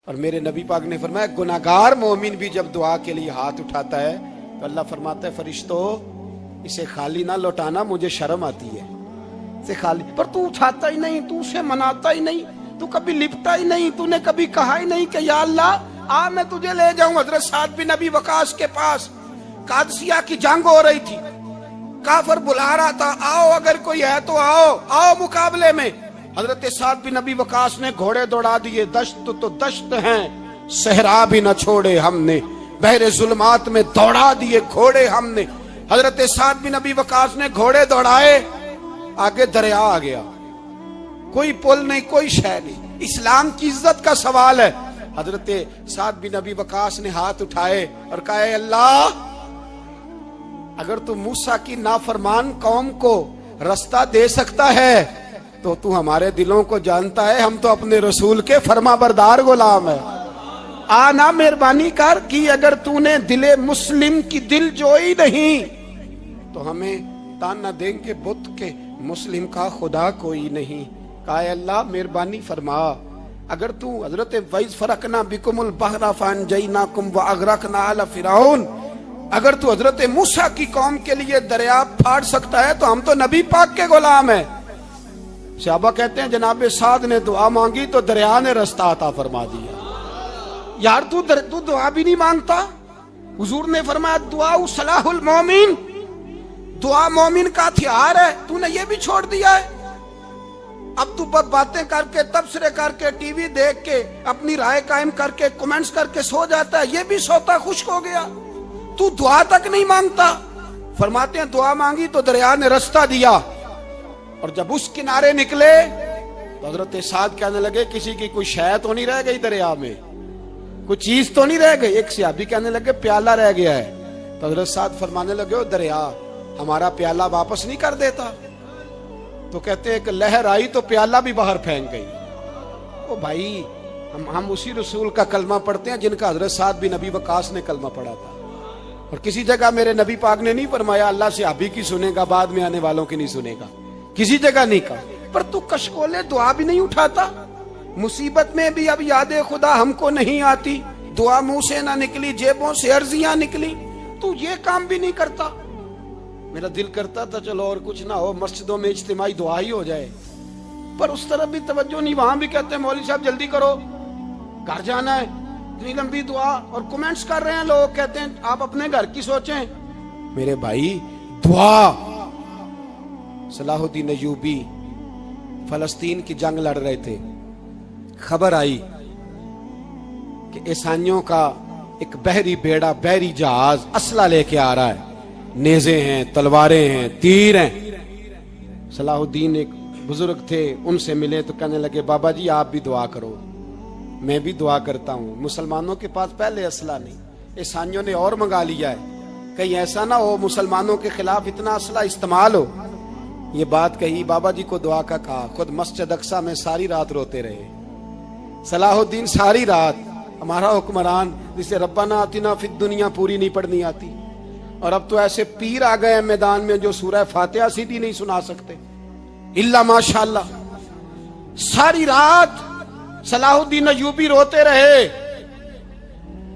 اور میرے نبی پاک نے فرمایا گناہگار مومن بھی جب دعا کے لیے ہاتھ اٹھاتا ہے تو اللہ فرماتا ہے فرشتوں اسے خالی نہ لوٹانا، مجھے شرم آتی ہے اسے خالی، پر تو اٹھاتا ہی نہیں، تو اسے مناتا ہی نہیں، تو کبھی لپٹا ہی نہیں، تو نے کبھی کہا ہی نہیں کہ یا اللہ آ میں تجھے لے جاؤں حضرت سعد بن ابی وقاص کے پاس۔ قادسیہ کی جنگ ہو رہی تھی، کافر بلا رہا تھا آؤ اگر کوئی ہے تو آؤ آؤ مقابلے میں۔ حضرت سعد بن ابی وقاص نے گھوڑے دوڑا دیے، دشت تو دشت ہیں صحرا بھی نہ چھوڑے ہم نے، بحر ظلمات میں دوڑا دیے گھوڑے ہم نے۔ حضرت سعد بن ابی وقاص نے گھوڑے دوڑائے، آگے دریا آ گیا، کوئی پل نہیں کوئی شے نہیں، اسلام کی عزت کا سوال ہے۔ حضرت سعد بن ابی وقاص نے ہاتھ اٹھائے اور کہا اے اللہ اگر تو موسیٰ کی نافرمان قوم کو رستہ دے سکتا ہے تو تو ہمارے دلوں کو جانتا ہے، ہم تو اپنے رسول کے فرما بردار غلام ہیں۔ آنا مہربانی کر کہ اگر تو نے دل مسلم کی دل جوئی نہیں تو ہمیں تانا دیں گے بت کے مسلم کا خدا کوئی نہیں۔ کہا اے اللہ مہربانی فرما اگر تو حضرت وَإِذْ فَرَقْنَا بِكُمُ الْبَحْرَ فَأَنْجَيْنَاكُمْ وَأَغْرَقْنَا آلَ فِرْعَوْنَ، اگر تو حضرت موسیٰ کی قوم کے لیے دریا پھاڑ سکتا ہے تو ہم تو نبی پاک کے غلام ہیں۔ صحابہ کہتے ہیں جناب سعد نے دعا مانگی تو دریا نے رستہ عطا فرما دیا۔ یار تو دعا بھی نہیں مانگتا؟ حضور نے فرمایا دعا صلاح المومن، دعا مومن کا ہتھیار ہے، تو نے یہ بھی چھوڑ دیا ہے۔ اب تو باتیں کر کے تبصرے کر کے ٹی وی دیکھ کے اپنی رائے قائم کر کے کمنٹس کر کے سو جاتا ہے، یہ بھی سوتا خشک ہو گیا، تو دعا تک نہیں مانگتا۔ فرماتے ہیں دعا مانگی تو دریا نے رستہ دیا، اور جب اس کنارے نکلے تو حضرت سعد کہنے لگے کسی کی کوئی شے تو نہیں رہ گئی دریا میں، کوئی چیز تو نہیں رہ گئی۔ ایک صحابی کہنے لگے پیالہ رہ گیا ہے، تو حضرت سعد فرمانے لگے او دریا ہمارا پیالہ واپس نہیں کر دیتا؟ تو کہتے ہیں کہ لہر آئی تو پیالہ بھی باہر پھینک گئی۔ او بھائی ہم اسی رسول کا کلمہ پڑھتے ہیں جن کا حضرت سعد بن ابی وقاص نے کلمہ پڑھا تھا، اور کسی جگہ میرے نبی پاک نے نہیں فرمایا اللہ صحابی کی سنے گا بعد میں آنے والوں کی نہیں سنے گا، کسی جگہ نہیں کہا۔ پر تو کشکولے دعا بھی نہیں اٹھاتا، مصیبت میں بھی اب یاد خدا ہم کو نہیں آتی، دعا منہ سے نہ نکلی جیبوں سے عرضیاں نکلی، تو یہ کام بھی نہیں کرتا۔ میرا دل کرتا تھا چلو اور کچھ نہ ہو مسجدوں میں اجتماعی دعا ہی ہو جائے، پر اس طرف بھی توجہ نہیں، وہاں بھی کہتے ہیں مولوی صاحب جلدی کرو گھر جانا ہے، اتنی لمبی دعا، اور کمنٹس کر رہے ہیں لوگ کہتے ہیں آپ اپنے گھر کی سوچیں۔ میرے بھائی دعا، صلاح الدین ایوبی فلسطین کی جنگ لڑ رہے تھے، خبر آئی کہ عیسائیوں کا ایک بحری بیڑا بحری جہاز اسلحہ لے کے آ رہا ہے، نیزے ہیں تلواریں ہیں تیر ہیں۔ صلاح الدین ایک بزرگ تھے، ان سے ملے تو کہنے لگے بابا جی آپ بھی دعا کرو۔ میں بھی دعا کرتا ہوں، مسلمانوں کے پاس پہلے اسلحہ نہیں، عیسائیوں نے اور منگا لیا ہے، کہیں ایسا نہ ہو مسلمانوں کے خلاف اتنا اسلحہ استعمال ہو۔ یہ بات کہی، بابا جی کو دعا کا کہا، خود مسجد اقصی میں ساری رات روتے رہے۔ صلاح الدین ساری رات، ہمارا حکمران جسے ربنا آتنا فی الدنیا پوری نہیں پڑھنی آتی، اور اب تو ایسے پیر آ گئے میدان میں جو سورہ فاتحہ سیدھی نہیں سنا سکتے الا ماشاءاللہ۔ ساری رات صلاح الدین ایوبی روتے رہے۔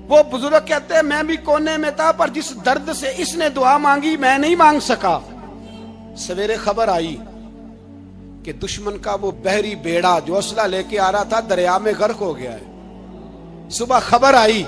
وہ بزرگ کہتے ہیں میں بھی کونے میں تھا، پر جس درد سے اس نے دعا مانگی میں نہیں مانگ سکا۔ سویرے خبر آئی کہ دشمن کا وہ بحری بیڑا جو اسلحہ لے کے آ رہا تھا دریا میں غرق ہو گیا ہے۔ صبح خبر آئی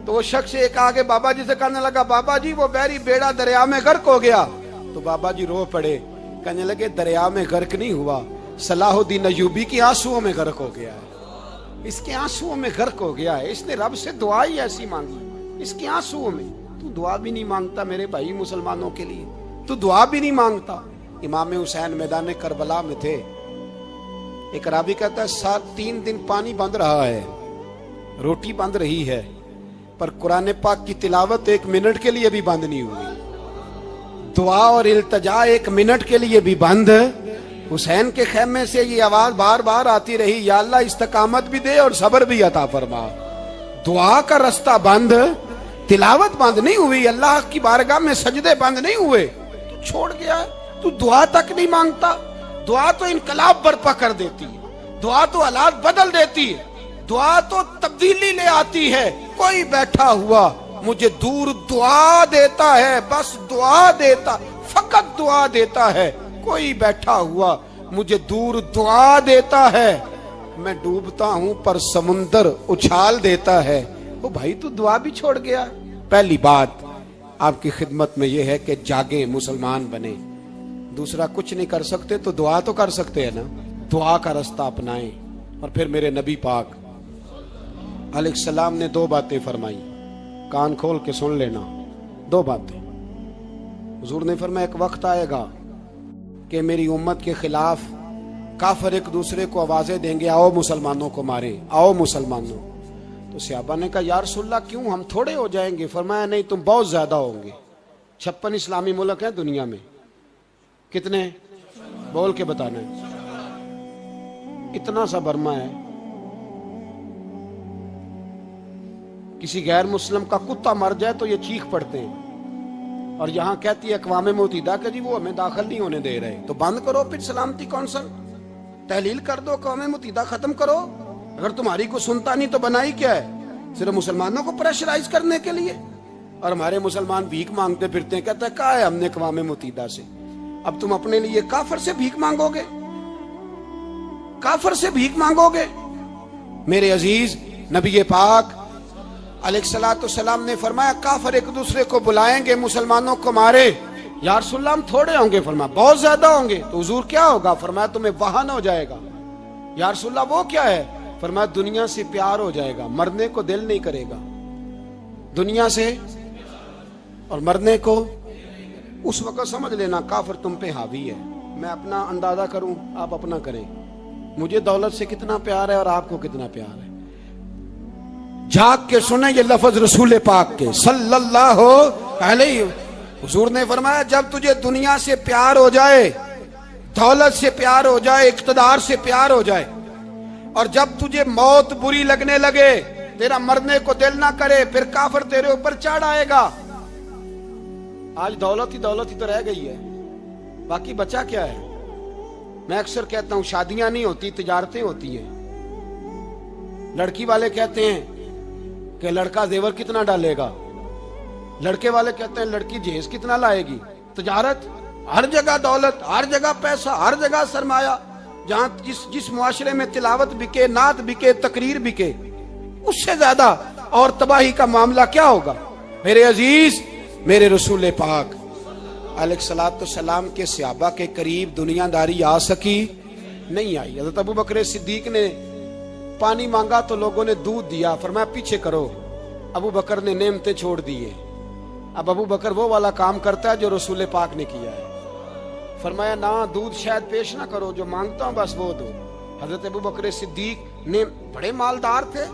تو وہ شخص ایک آگے بابا جی سے کہنے لگا بابا جی وہ بحری بیڑا دریا میں غرق ہو گیا، تو بابا جی رو پڑے، کہنے لگے دریا میں غرق نہیں ہوا، صلاح الدین ایوبی کی آنسوؤں میں غرق ہو گیا ہے، اس کے آنسوؤں میں غرق ہو گیا ہے، اس نے رب سے دعا ہی ایسی مانگی اس کے آنسوؤں میں۔ تو دعا بھی نہیں مانگتا میرے بھائی مسلمانوں کے لیے، تو دعا بھی نہیں مانگتا۔ امام حسین میدان کربلا میں تھے، ایک راوی کہتا ہے 3 دن پانی بند رہا ہے، روٹی بند رہی ہے، پر قرآن پاک کی تلاوت 1 منٹ کے لیے بھی بند نہیں ہوئی، دعا اور التجا 1 منٹ کے لیے بھی بند۔ حسین کے خیمے سے یہ آواز بار بار آتی رہی یا اللہ استقامت بھی دے اور صبر بھی عطا فرما۔ دعا کا رستہ بند، تلاوت بند نہیں ہوئی، اللہ کی بارگاہ میں سجدے بند نہیں ہوئے، تو چھوڑ گیا، تو دعا تک نہیں مانگتا۔ دعا تو انقلاب برپا کر دیتی ہے، دعا تو حالات بدل دیتی ہے، دعا تو تبدیلی لے آتی ہے. کوئی بیٹھا ہوا مجھے دور دعا دیتا ہے, بس دعا دیتا, فقط دعا دیتا ہے. کوئی بیٹھا ہوا مجھے دور دعا دیتا ہے, میں ڈوبتا ہوں پر سمندر اچھال دیتا ہے. وہ بھائی تو دعا بھی چھوڑ گیا. پہلی بات آپ کی خدمت میں یہ ہے کہ جاگیں, مسلمان بنیں. دوسرا کچھ نہیں کر سکتے تو دعا تو کر سکتے ہیں نا, دعا کا رستہ اپنائیں. اور پھر میرے نبی پاک علیہ السلام نے 2 باتیں فرمائی, کان کھول کے سن لینا. 2 باتیں حضور نے فرمایا ایک وقت آئے گا کہ میری امت کے خلاف کافر ایک دوسرے کو آوازیں دیں گے, آؤ مسلمانوں کو ماریں, آؤ مسلمانوں. تو صحابہ نے کہا یا رسول اللہ کیوں, ہم تھوڑے ہو جائیں گے؟ فرمایا نہیں, تم بہت زیادہ ہوں گے. 56 اسلامی ملک ہیں دنیا میں, کتنے بول کے بتانا ہے؟ اتنا سا برما ہے. کسی غیر مسلم کا کتا مر جائے تو یہ چیخ پڑتے ہیں, اور یہاں کہتی ہے اقوام متحدہ کہ جی وہ ہمیں داخل نہیں ہونے دے رہے. تو بند کرو پھر سلامتی کونسل, تحلیل کر دو, اقوام متحدہ ختم کرو. اگر تمہاری کو سنتا نہیں تو بنائی کیا ہے؟ صرف مسلمانوں کو پریشرائز کرنے کے لیے. اور ہمارے مسلمان بھیک مانگتے پھرتے ہیں, کہتا ہے کہا ہے ہم نے اقوام متحدہ سے. اب تم اپنے لیے کافر سے بھیک مانگو گے, کافر سے بھیک مانگو گے؟ میرے عزیز نبی پاک علیہ الصلوۃ والسلام نے فرمایا کافر ایک دوسرے کو بلائیں گے مسلمانوں کو مارے. یا رسول اللہ ہم تھوڑے ہوں گے؟ فرمایا بہت زیادہ ہوں گے. تو حضور کیا ہوگا؟ فرمایا تمہیں وہن ہو جائے گا. یا رسول اللہ وہ کیا ہے؟ فرمایا دنیا سے پیار ہو جائے گا, مرنے کو دل نہیں کرے گا. دنیا سے اور مرنے کو. اس وقت سمجھ لینا کافر تم پہ حاوی ہے. میں اپنا اندازہ کروں, آپ اپنا کریں. مجھے دولت سے کتنا پیار ہے اور آپ کو کتنا پیار ہے. جھاگ کے سنیں یہ لفظ رسول پاک کے صلی اللہ علیہ. حضور نے فرمایا جب تجھے دنیا سے پیار ہو جائے, دولت سے پیار ہو جائے, اقتدار سے پیار ہو جائے, اور جب تجھے موت بری لگنے لگے, تیرا مرنے کو دل نہ کرے, پھر کافر تیرے اوپر چڑھ آئے گا. آج دولت ہی تو رہ گئی ہے, باقی بچا کیا ہے؟ میں اکثر کہتا ہوں شادیاں نہیں ہوتی, تجارتیں ہوتی ہیں. لڑکی والے کہتے ہیں کہ لڑکا زیور کتنا ڈالے گا, لڑکے والے کہتے ہیں لڑکی جہیز کتنا لائے گی. تجارت, ہر جگہ دولت, ہر جگہ پیسہ, ہر جگہ سرمایہ. جہاں جس معاشرے میں تلاوت بکے, نعت بکے, تقریر بکے, اس سے زیادہ اور تباہی کا معاملہ کیا ہوگا؟ میرے عزیز میرے رسول پاک علیہ الصلوۃ والسلام کے صحابہ کے قریب دنیا داری آ سکی نہیں آئی. حضرت ابو بکر صدیق نے پانی مانگا تو لوگوں نے دودھ دیا, فرمایا پیچھے کرو. ابو بکر نے نعمتیں چھوڑ دیے. اب ابو بکر وہ والا کام کرتا ہے جو رسول پاک نے کیا ہے. فرمایا نہ دودھ شاید پیش نہ کرو, جو مانگتا ہوں بس وہ دو. حضرت ابو بکر صدیق نے بڑے مالدار تھے.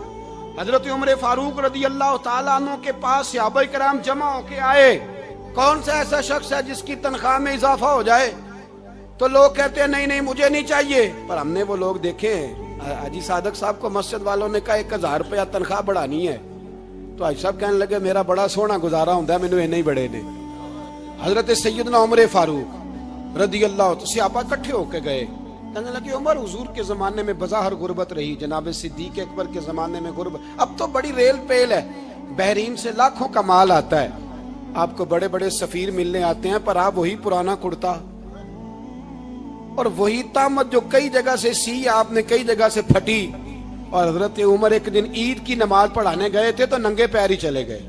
حضرت عمر فاروق رضی اللہ تعالیٰ عنہ کے پاس صحابہ کرام جمع ہو کے آئے. کون سا ایسا شخص ہے جس کی تنخواہ میں اضافہ ہو جائے؟ تو لوگ کہتے ہیں نہیں مجھے نہیں چاہیے. پر ہم نے وہ لوگ دیکھے ہیں. حاجی صادق صاحب کو مسجد والوں نے کہا 1000 روپیہ تنخواہ بڑھانی ہے, تو حاجی صاحب کہنے لگے میرا بڑا سونا گزارا ہوں ہے, مینوں نہیں بڑے نے. حضرت سیدنا عمر فاروق رضی اللہ عنہ صحابہ اکٹھے ہو کے گئے. کہنے لگے عمر حضور کے زمانے میں بظاہر غربت رہی, جناب صدیق اکبر کے زمانے میں غربت, اب تو بڑی ریل پیل ہے, بحرین سے لاکھوں کا مال آتا ہے, آپ کو بڑے بڑے سفیر ملنے آتے ہیں, پر آپ وہی پرانا کرتا اور وہی تامت جو کئی جگہ سے سی آپ نے کئی جگہ سے پھٹی. اور حضرت عمر ایک دن عید کی نماز پڑھانے گئے تھے تو ننگے پیر ہی چلے گئے.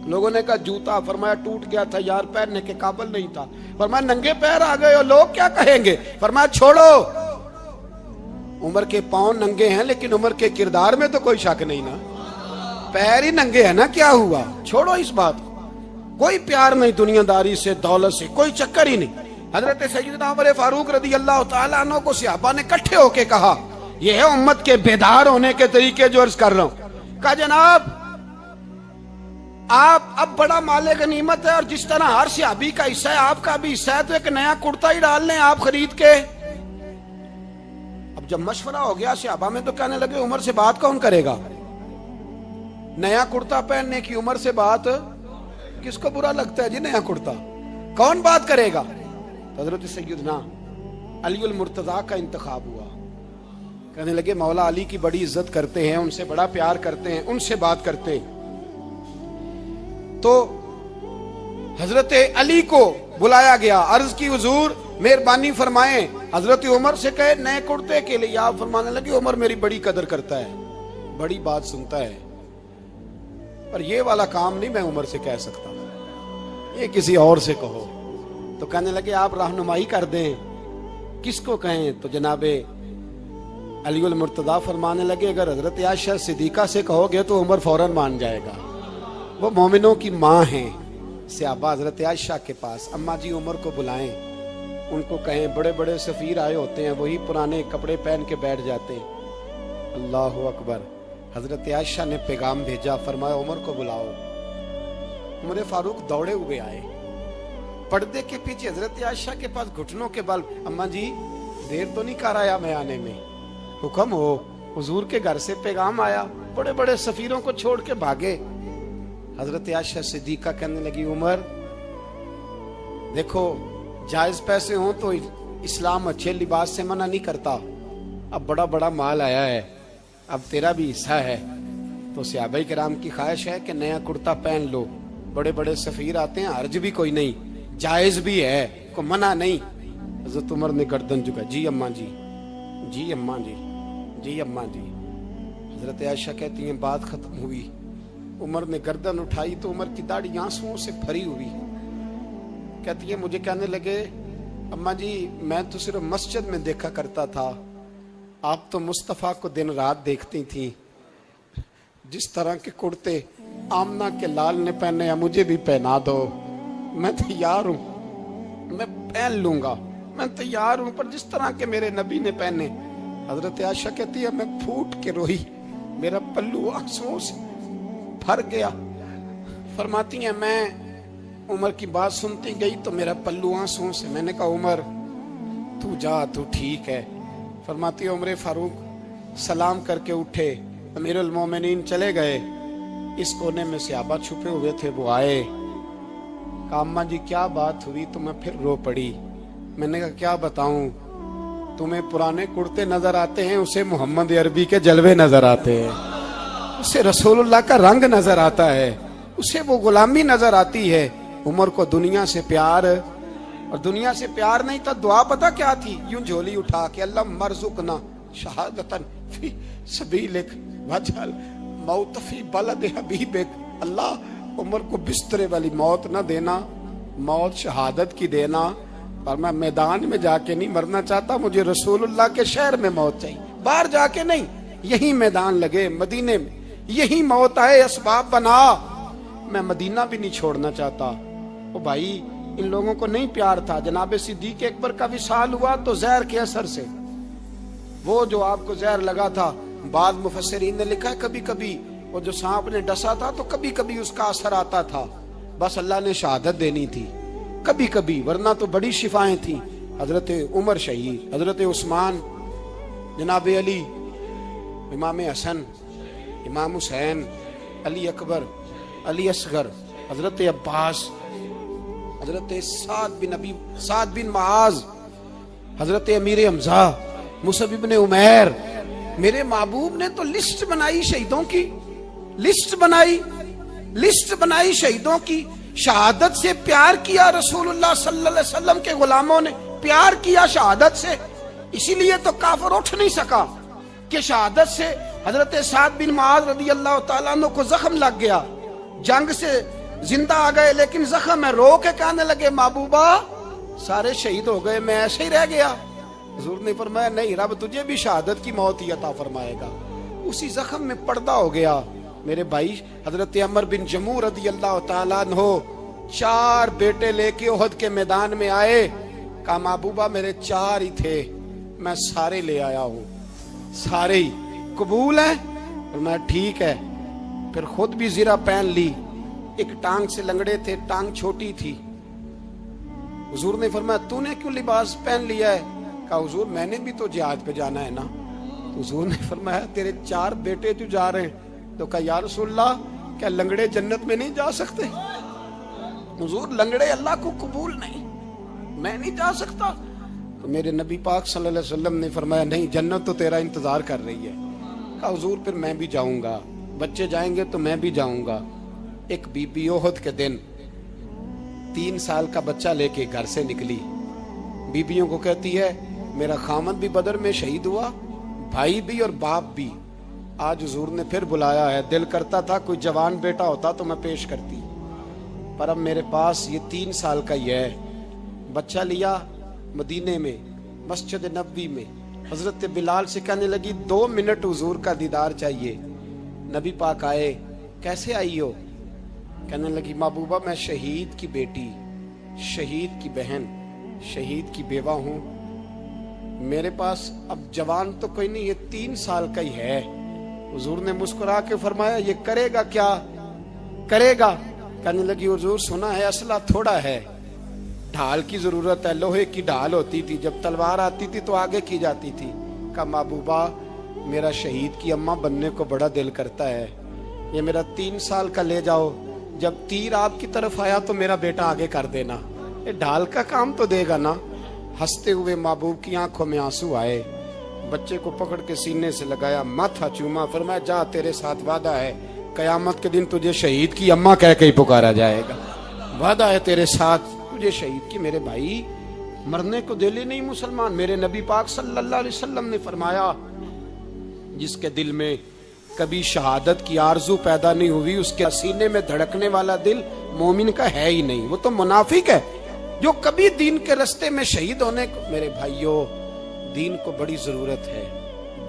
لوگوں نے کہا جوتا, فرمایا ٹوٹ گیا تھا یار, پہننے کے قابل نہیں تھا. فرمایا ننگے پیر آ گئے اور لوگ کیا کہیں گے؟ فرمایا چھوڑو, عمر کے پاؤں ننگے ہیں لیکن عمر کے کردار میں تو کوئی شک نہیں نا, پیر ہی ننگے ہیں نا, کیا ہوا؟ چھوڑو اس بات کو. کوئی پیار نہیں دنیا داری سے, دولت سے, کوئی چکر ہی نہیں. حضرت سیدنا عمر فاروق رضی اللہ تعالیٰ عنہ کو صحابہ نے اکٹھے ہو کے کہا, یہ ہے امت کے بیدار ہونے کے طریقے جو عرض کر رہا ہوں. کہا جناب آپ اب بڑا مال غنیمت ہے, اور جس طرح ہر صحابی کا حصہ ہے آپ کا بھی حصہ ہے, تو ایک نیا کرتا ہی ڈال لیں آپ خرید کے. اب جب مشورہ ہو گیا صحابہ میں تو کہنے لگے عمر سے بات کون کرے گا؟ نیا کرتا پہننے کی عمر سے بات کس کو برا لگتا ہے جی؟ نیا کرتا کون بات کرے گا؟ حضرت سیدنا علی المرتضیٰ کا انتخاب ہوا. کہنے لگے مولا علی کی بڑی عزت کرتے ہیں, ان سے بڑا پیار کرتے ہیں, ان سے بات کرتے ہیں. تو حضرت علی کو بلایا گیا, عرض کی حضور مہربانی فرمائیں, حضرت عمر سے کہے نئے کرتے کے لیے. آپ فرمانے لگے عمر میری بڑی قدر کرتا ہے, بڑی بات سنتا ہے, پر یہ والا کام نہیں میں عمر سے کہہ سکتا, یہ کسی اور سے کہو. تو کہنے لگے آپ رہنمائی کر دیں, کس کو کہیں؟ تو جناب علی المرتضیٰ فرمانے لگے اگر حضرت عائشہ صدیقہ سے کہو گے تو عمر فوراً مان جائے گا, وہ مومنوں کی ماں ہیں. صحابہ حضرت عائشہ کے پاس, اماں جی عمر کو بلائیں, ان کو کہیں بڑے بڑے سفیر آئے ہوتے ہیں, وہی پرانے کپڑے پہن کے بیٹھ جاتے ہیں. اللہ اکبر. حضرت عائشہ نے پیغام بھیجا, فرمایا عمر کو بلاؤ. عمر فاروق دوڑے ہوئے آئے, پردے کے پیچھے حضرت عائشہ کے پاس گھٹنوں کے بل, اماں جی دیر تو نہیں کر آیا میں آنے میں؟ حکم ہو, حضور کے گھر سے پیغام آیا, بڑے بڑے سفیروں کو چھوڑ کے بھاگے. حضرت عائشہ صدیقہ کہنے لگی عمر دیکھو جائز پیسے ہوں تو اسلام اچھے لباس سے منع نہیں کرتا, اب بڑا بڑا مال آیا ہے, اب تیرا بھی حصہ ہے, تو صحابہ کرام کی خواہش ہے کہ نیا کرتا پہن لو, بڑے بڑے سفیر آتے ہیں, حرج بھی کوئی نہیں, جائز بھی ہے, کو منع نہیں. حضرت عمر نے گردن جھکا, جی اماں جی, جی اماں جی, جی اماں جی. حضرت عائشہ کہتی ہیں بات ختم ہوئی, عمر نے گردن اٹھائی تو عمر کی داڑھی آنسوؤں سے بھری ہوئی. کہتی ہے مجھے کہنے لگے اماں جی میں تو صرف مسجد میں دیکھا کرتا تھا, آپ تو مصطفیٰ کو دن رات دیکھتی تھیں, جس طرح کے کرتے آمنہ کے لال نے پہنے ہیں مجھے بھی پہنا دو, میں تیار ہوں, میں پہن لوں گا, میں تیار ہوں, پر جس طرح کے میرے نبی نے پہنے. حضرت عائشہ کہتی ہے میں پھوٹ کے روئی, میرا پلو آنسوؤں سے بھر گیا. فرماتی ہیں میں عمر کی بات سنتی گئی تو میرا پلو آنسوؤں سے, میں نے کہا عمر تو جا, تو ٹھیک ہے. فرماتی ہے عمر فاروق سلام کر کے اٹھے, امیر المومنین چلے گئے. اس کونے میں صحابہ چھپے ہوئے تھے, وہ آئے, کہا اماں جی کیا بات ہوئی؟ تو میں پھر رو پڑی. میں نے کہا کیا بتاؤں, تمہیں پرانے کرتے نظر آتے ہیں, اسے محمد عربی کے جلوے نظر آتے ہیں, اسے رسول اللہ کا رنگ نظر آتا ہے, اسے وہ غلامی نظر آتی ہے. عمر کو دنیا سے پیار, اور دنیا سے پیار نہیں تھا, دعا پتہ کیا تھی؟ یوں جھولی اٹھا کے اللہ مرزقنا شہادتن فی سبیلک وجعل موت فی بلد حبیبک. اللہ عمر کو بسترے والی موت نہ دینا, موت شہادت کی دینا, اور میں میدان میں جا کے نہیں مرنا چاہتا, مجھے رسول اللہ کے شہر میں موت چاہیے, باہر جا کے نہیں, یہی میدان لگے مدینے میں, یہی موت آئے, اسباب بنا, میں مدینہ بھی نہیں چھوڑنا چاہتا. او بھائی ان لوگوں کو نہیں پیار تھا. جناب صدیق اکبر کا وصال ہوا تو زہر کے اثر سے, وہ جو آپ کو زہر لگا تھا, بعض مفسرین نے لکھا ہے کبھی کبھی وہ جو سانپ نے ڈسا تھا تو کبھی کبھی اس کا اثر آتا تھا, بس اللہ نے شہادت دینی تھی کبھی کبھی, ورنہ تو بڑی شفائیں تھیں. حضرت عمر شہید, حضرت عثمان, جناب علی, امام حسن, امام حسین, علی اکبر, علی اصغر, حضرت عباس, حضرت سعد بن معاذ, حضرت امیر حمزہ, مصعب بن عمیر. میرے محبوب نے تو لسٹ بنائی شہیدوں کی, لسٹ بنائی شہیدوں کی. شہادت سے پیار کیا رسول اللہ صلی اللہ علیہ وسلم کے غلاموں نے, پیار کیا شہادت سے, اسی لیے تو کافر اٹھ نہیں سکا کہ شہادت سے. حضرت سعد بن معاذ رضی اللہ تعالیٰ عنہ کو زخم لگ گیا, جنگ سے زندہ آ گئے لیکن زخم ہے, رو کے کہنے لگے محبوبہ سارے شہید ہو گئے, میں ایسے ہی رہ گیا. حضور نے فرمایا نہیں, رب تجھے بھی شہادت کی موت ہی عطا فرمائے گا. اسی زخم میں پردہ ہو گیا. میرے بھائی حضرت عمر بن جموح رضی اللہ تعالیٰ عنہ 4 بیٹے لے کے احد کے میدان میں آئے, کہا محبوبہ میرے 4 ہی تھے, میں سارے لے آیا ہوں, سارے ہی قبول ہیں؟ اور میں ٹھیک ہے. پھر خود بھی زرہ پہن لی, ایک ٹانگ سے لنگڑے تھے, ٹانگ چھوٹی تھی. حضور نے فرمایا تو نے کیوں لباس پہن لیا ہے؟ کہا حضور میں نے بھی تو جہاد پہ جانا ہے نا. تو حضور نے فرمایا تیرے 4 بیٹے جو جا رہے ہیں. تو کہا یا رسول اللہ کیا لنگڑے جنت میں نہیں جا سکتے؟ حضور لنگڑے اللہ کو قبول نہیں, میں نہیں جا سکتا. تو میرے نبی پاک صلی اللہ علیہ وسلم نے فرمایا نہیں، جنت تو تیرا انتظار کر رہی ہے۔ کہا حضور پھر میں بھی جاؤں گا، بچے جائیں گے تو میں بھی جاؤں گا۔ ایک بی بی احد کے دن 3 سال کا بچہ لے کے گھر سے نکلی، بیبیوں کو کہتی ہے میرا خامد بھی بدر میں شہید ہوا، بھائی بھی اور باپ بھی، آج حضور نے پھر بلایا ہے، دل کرتا تھا کوئی جوان بیٹا ہوتا تو میں پیش کرتی، پر اب میرے پاس یہ 3 سال کا ہی ہے۔ بچہ لیا مدینے میں مسجد نبوی میں، حضرت بلال سے کہنے لگی 2 منٹ حضور کا دیدار چاہیے۔ نبی پاک آئے، کیسے آئی ہو؟ کہنے لگی محبوبہ میں شہید کی بیٹی، شہید کی بہن، شہید کی بیوہ ہوں، میرے پاس اب جوان تو کوئی نہیں، یہ 3 سال کا ہی ہے۔ حضور نے مسکرا کے فرمایا یہ کرے گا کیا کرے گا؟ کہنے لگی حضور سنا ہے اسلحہ تھوڑا ہے، ڈھال کی ضرورت ہے، لوہے کی ڈھال ہوتی تھی، جب تلوار آتی تھی تو آگے کی جاتی تھی۔ کہا محبوبہ میرا شہید کی اماں بننے کو بڑا دل کرتا ہے، یہ میرا 3 سال کا لے جاؤ، جب تیر آپ کی طرف آیا تو میرا بیٹا آگے کر دینا، یہ ڈھال کا کام تو دے گا نا۔ ہنستے ہوئے محبوب کی آنکھوں میں آنسو آئے، بچے کو پکڑ کے سینے سے لگایا، ماتھا چوما، فرمایا جا تیرے ساتھ وعدہ ہے قیامت کے دن تجھے شہید کی اماں کہہ کے ہی پکارا جائے گا، وعدہ ہے تیرے ساتھ تجھے شہید کی۔ میرے بھائی مرنے کو دل ہی نہیں مسلمان۔ میرے نبی پاک صلی اللہ علیہ وسلم نے فرمایا جس کے دل میں کبھی شہادت کی آرزو پیدا نہیں ہوئی، اس کے سینے میں دھڑکنے والا دل مومن کا ہے ہی نہیں، وہ تو منافق ہے۔ جو کبھی دین کے رستے میں شہید ہونے کو، میرے بھائیوں دین کو بڑی ضرورت ہے،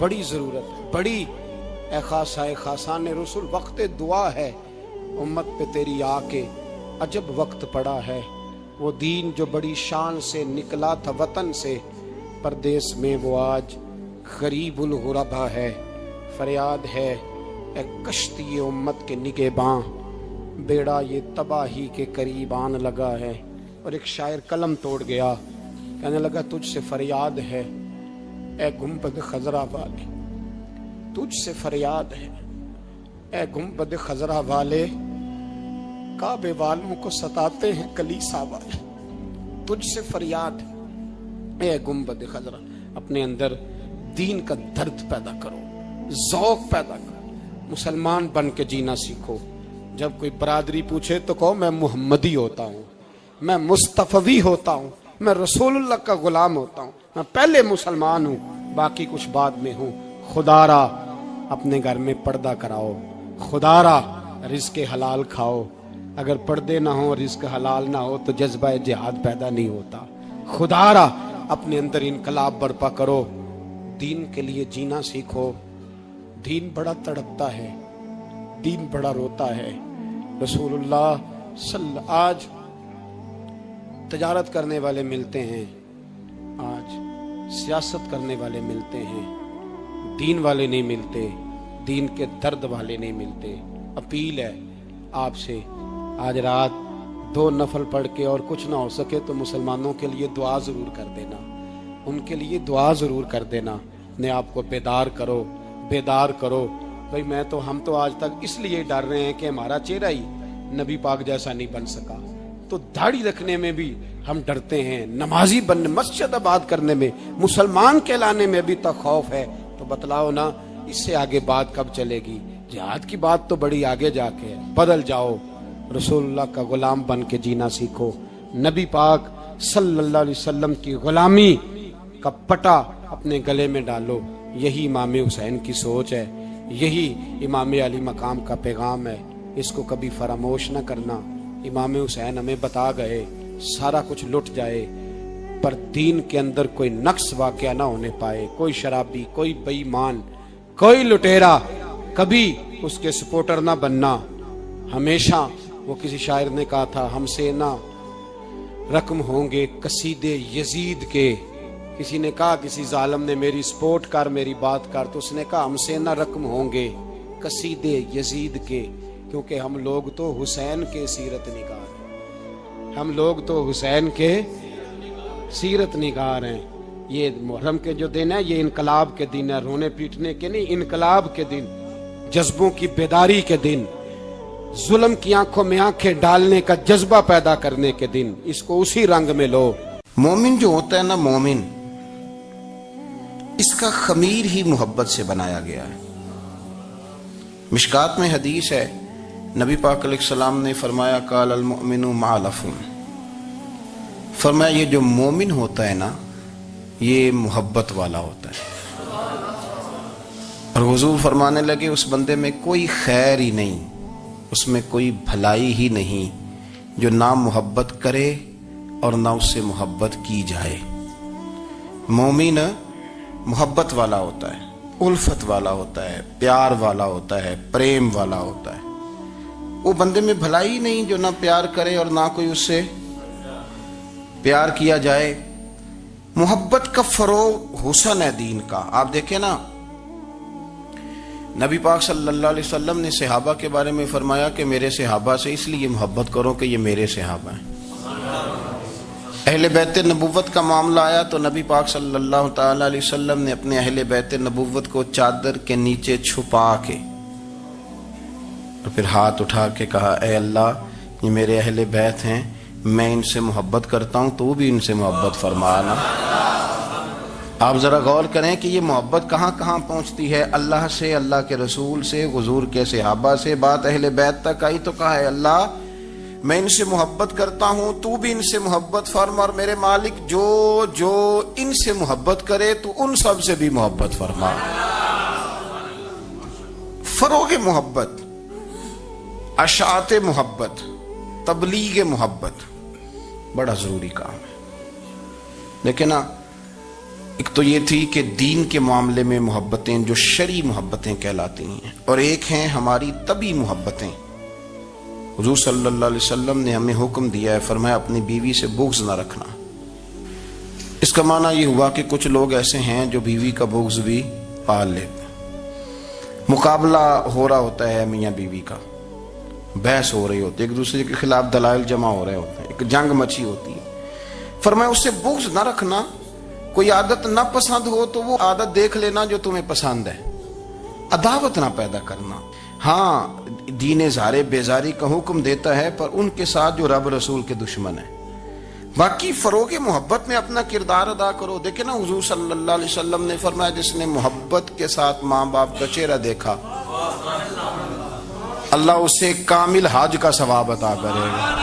بڑی ضرورت ہے، بڑی۔ اے خاصائے خاصان رسول وقت دعا ہے، امت پہ تیری آ کے عجب وقت پڑا ہے۔ وہ دین جو بڑی شان سے نکلا تھا وطن سے، پردیس میں وہ آج غریب الغربا ہے۔ فریاد ہے اے کشتی امت کے نگہباں، بیڑا یہ تباہی کے قریب آن لگا ہے۔ اور ایک شاعر قلم توڑ گیا، کہنے لگا تجھ سے فریاد ہے اے گنبد خضرا والے، تجھ سے فریاد ہے اے گنبد خضرا والے، کعبے والوں کو ستاتے ہیں کلیسا والے، تجھ سے فریاد اے گنبد خضرا۔ اپنے اندر دین کا درد پیدا کرو، ذوق پیدا کرو، مسلمان بن کے جینا سیکھو۔ جب کوئی برادری پوچھے تو کہو میں محمدی ہوتا ہوں، میں مصطفی ہوتا ہوں، میں رسول اللہ کا غلام ہوتا ہوں، میں پہلے مسلمان ہوں باقی کچھ بعد میں ہوں۔ خدا را اپنے گھر میں پردہ کراؤ، خدا را رزق حلال کھاؤ، اگر پردے نہ ہو رزق حلال نہ ہو تو جذبہ جہاد پیدا نہیں ہوتا۔ خدا را اپنے اندر انقلاب برپا کرو، دین کے لیے جینا سیکھو۔ دین بڑا تڑپتا ہے، دین بڑا روتا ہے۔ رسول اللہ آج تجارت کرنے والے ملتے ہیں، آج سیاست کرنے والے ملتے ہیں، دین والے نہیں ملتے، دین کے درد والے نہیں ملتے۔ اپیل ہے آپ سے، آج رات 2 نفل پڑھ کے اور کچھ نہ ہو سکے تو مسلمانوں کے لیے دعا ضرور کر دینا، ان کے لیے دعا ضرور کر دینا۔ اپنے آپ کو بیدار کرو، بیدار کرو۔ بھئی میں تو ہم تو آج تک اس لیے ڈر رہے ہیں کہ ہمارا چہرہ ہی نبی پاک جیسا نہیں بن سکا، تو داڑھی رکھنے میں بھی ہم ڈرتے ہیں، نمازی بننے، مسجد آباد کرنے میں، مسلمان کہلانے میں بھی تک خوف ہے۔ تو بتلاؤ نا اس سے آگے بات کب چلے گی؟ جہاد کی بات تو بڑی آگے جا کے ہے۔ بدل جاؤ، رسول اللہ کا غلام بن کے جینا سیکھو، نبی پاک صلی اللہ علیہ وسلم کی غلامی کا پٹا اپنے گلے میں ڈالو۔ یہی امام حسین کی سوچ ہے، یہی امام علی مقام کا پیغام ہے، اس کو کبھی فراموش نہ کرنا۔ امام حسین ہمیں بتا گئے سارا کچھ لٹ جائے پر دین کے اندر کوئی نقص واقعہ نہ ہونے پائے، کوئی شرابی، کوئی بے ایمان، کوئی لٹیرا کبھی اس کے سپورٹر نہ بننا۔ ہمیشہ وہ کسی شاعر نے کہا تھا ہم سے نہ رقم ہوں گے قصیدے یزید کے، کسی نے کہا کسی ظالم نے میری سپورٹ کر، میری بات کر، تو اس نے کہا ہم سے نہ رقم ہوں گے قصیدے یزید کے، کیونکہ ہم لوگ تو حسین کے سیرت نگار ہیں، ہم لوگ تو حسین کے سیرت نگار ہیں۔ یہ محرم کے جو دن ہے یہ انقلاب کے دن ہے، رونے پیٹنے کے نہیں، انقلاب کے دن، جذبوں کی بیداری کے دن، ظلم کی آنکھوں میں آنکھیں ڈالنے کا جذبہ پیدا کرنے کے دن، اس کو اسی رنگ میں لو۔ مومن جو ہوتا ہے نا، مومن اس کا خمیر ہی محبت سے بنایا گیا ہے۔ مشکات میں حدیث ہے، نبی پاک علیہ السلام نے فرمایا قال المؤمن معلف، فرمایا یہ جو مومن ہوتا ہے نا یہ محبت والا ہوتا ہے۔ اور حضور فرمانے لگے اس بندے میں کوئی خیر ہی نہیں، اس میں کوئی بھلائی ہی نہیں جو نہ محبت کرے اور نہ اس سے محبت کی جائے۔ مومن محبت والا ہوتا ہے، الفت والا ہوتا ہے، پیار والا ہوتا ہے، پریم والا ہوتا ہے۔ وہ بندے میں بھلائی نہیں جو نہ پیار کرے اور نہ کوئی اس سے پیار کیا جائے۔ محبت کا فروغ حسن ہے دین کا۔ آپ دیکھیں نا، نبی پاک صلی اللہ علیہ وسلم نے صحابہ کے بارے میں فرمایا کہ میرے صحابہ سے اس لیے محبت کرو کہ یہ میرے صحابہ ہیں۔ اہل بیت نبوت کا معاملہ آیا تو نبی پاک صلی اللہ تعالی علیہ وسلم نے اپنے اہل بیت نبوت کو چادر کے نیچے چھپا کے اور پھر ہاتھ اٹھا کے کہا اے اللہ یہ میرے اہل بیت ہیں، میں ان سے محبت کرتا ہوں، تو بھی ان سے محبت فرمانا۔ آپ ذرا غور کریں کہ یہ محبت کہاں کہاں پہنچتی ہے، اللہ سے، اللہ کے رسول سے، حضور کے صحابہ سے، بات اہل بیت تک آئی تو کہا ہے اللہ میں ان سے محبت کرتا ہوں، تو بھی ان سے محبت فرما، اور میرے مالک جو جو ان سے محبت کرے تو ان سب سے بھی محبت فرما۔ فروغ محبت، اشاعت محبت، تبلیغ محبت بڑا ضروری کام ہے۔ لیکن نا ایک تو یہ تھی کہ دین کے معاملے میں محبتیں جو شرعی محبتیں کہلاتی ہیں، اور ایک ہیں ہماری طبعی محبتیں۔ حضور صلی اللہ علیہ وسلم نے ہمیں حکم دیا ہے، فرمایا اپنی بیوی سے بغض نہ رکھنا۔ اس کا معنی یہ ہوا کہ کچھ لوگ ایسے ہیں جو بیوی کا بغض بھی پال لیتے ہیں۔ مقابلہ ہو رہا ہوتا ہے میاں بیوی کا، بحث ہو رہی ہوتی ہے، ایک دوسرے کے خلاف دلائل جمع ہو رہے ہوتے ہیں، ایک جنگ مچی ہوتی ہے۔ فرمایا اس سے بغض نہ رکھنا۔ کوئی عادت نہ پسند ہو تو وہ عادت دیکھ لینا جو تمہیں پسند ہے، عداوت نہ پیدا کرنا۔ ہاں دین اظہار بیزاری کا حکم دیتا ہے پر ان کے ساتھ جو رب رسول کے دشمن ہیں۔ باقی فروغ محبت میں اپنا کردار ادا کرو۔ دیکھیں نا حضور صلی اللہ علیہ وسلم نے فرمایا جس نے محبت کے ساتھ ماں باپ کا چہرہ دیکھا اللہ اسے کامل حج کا ثواب عطا کرے گا۔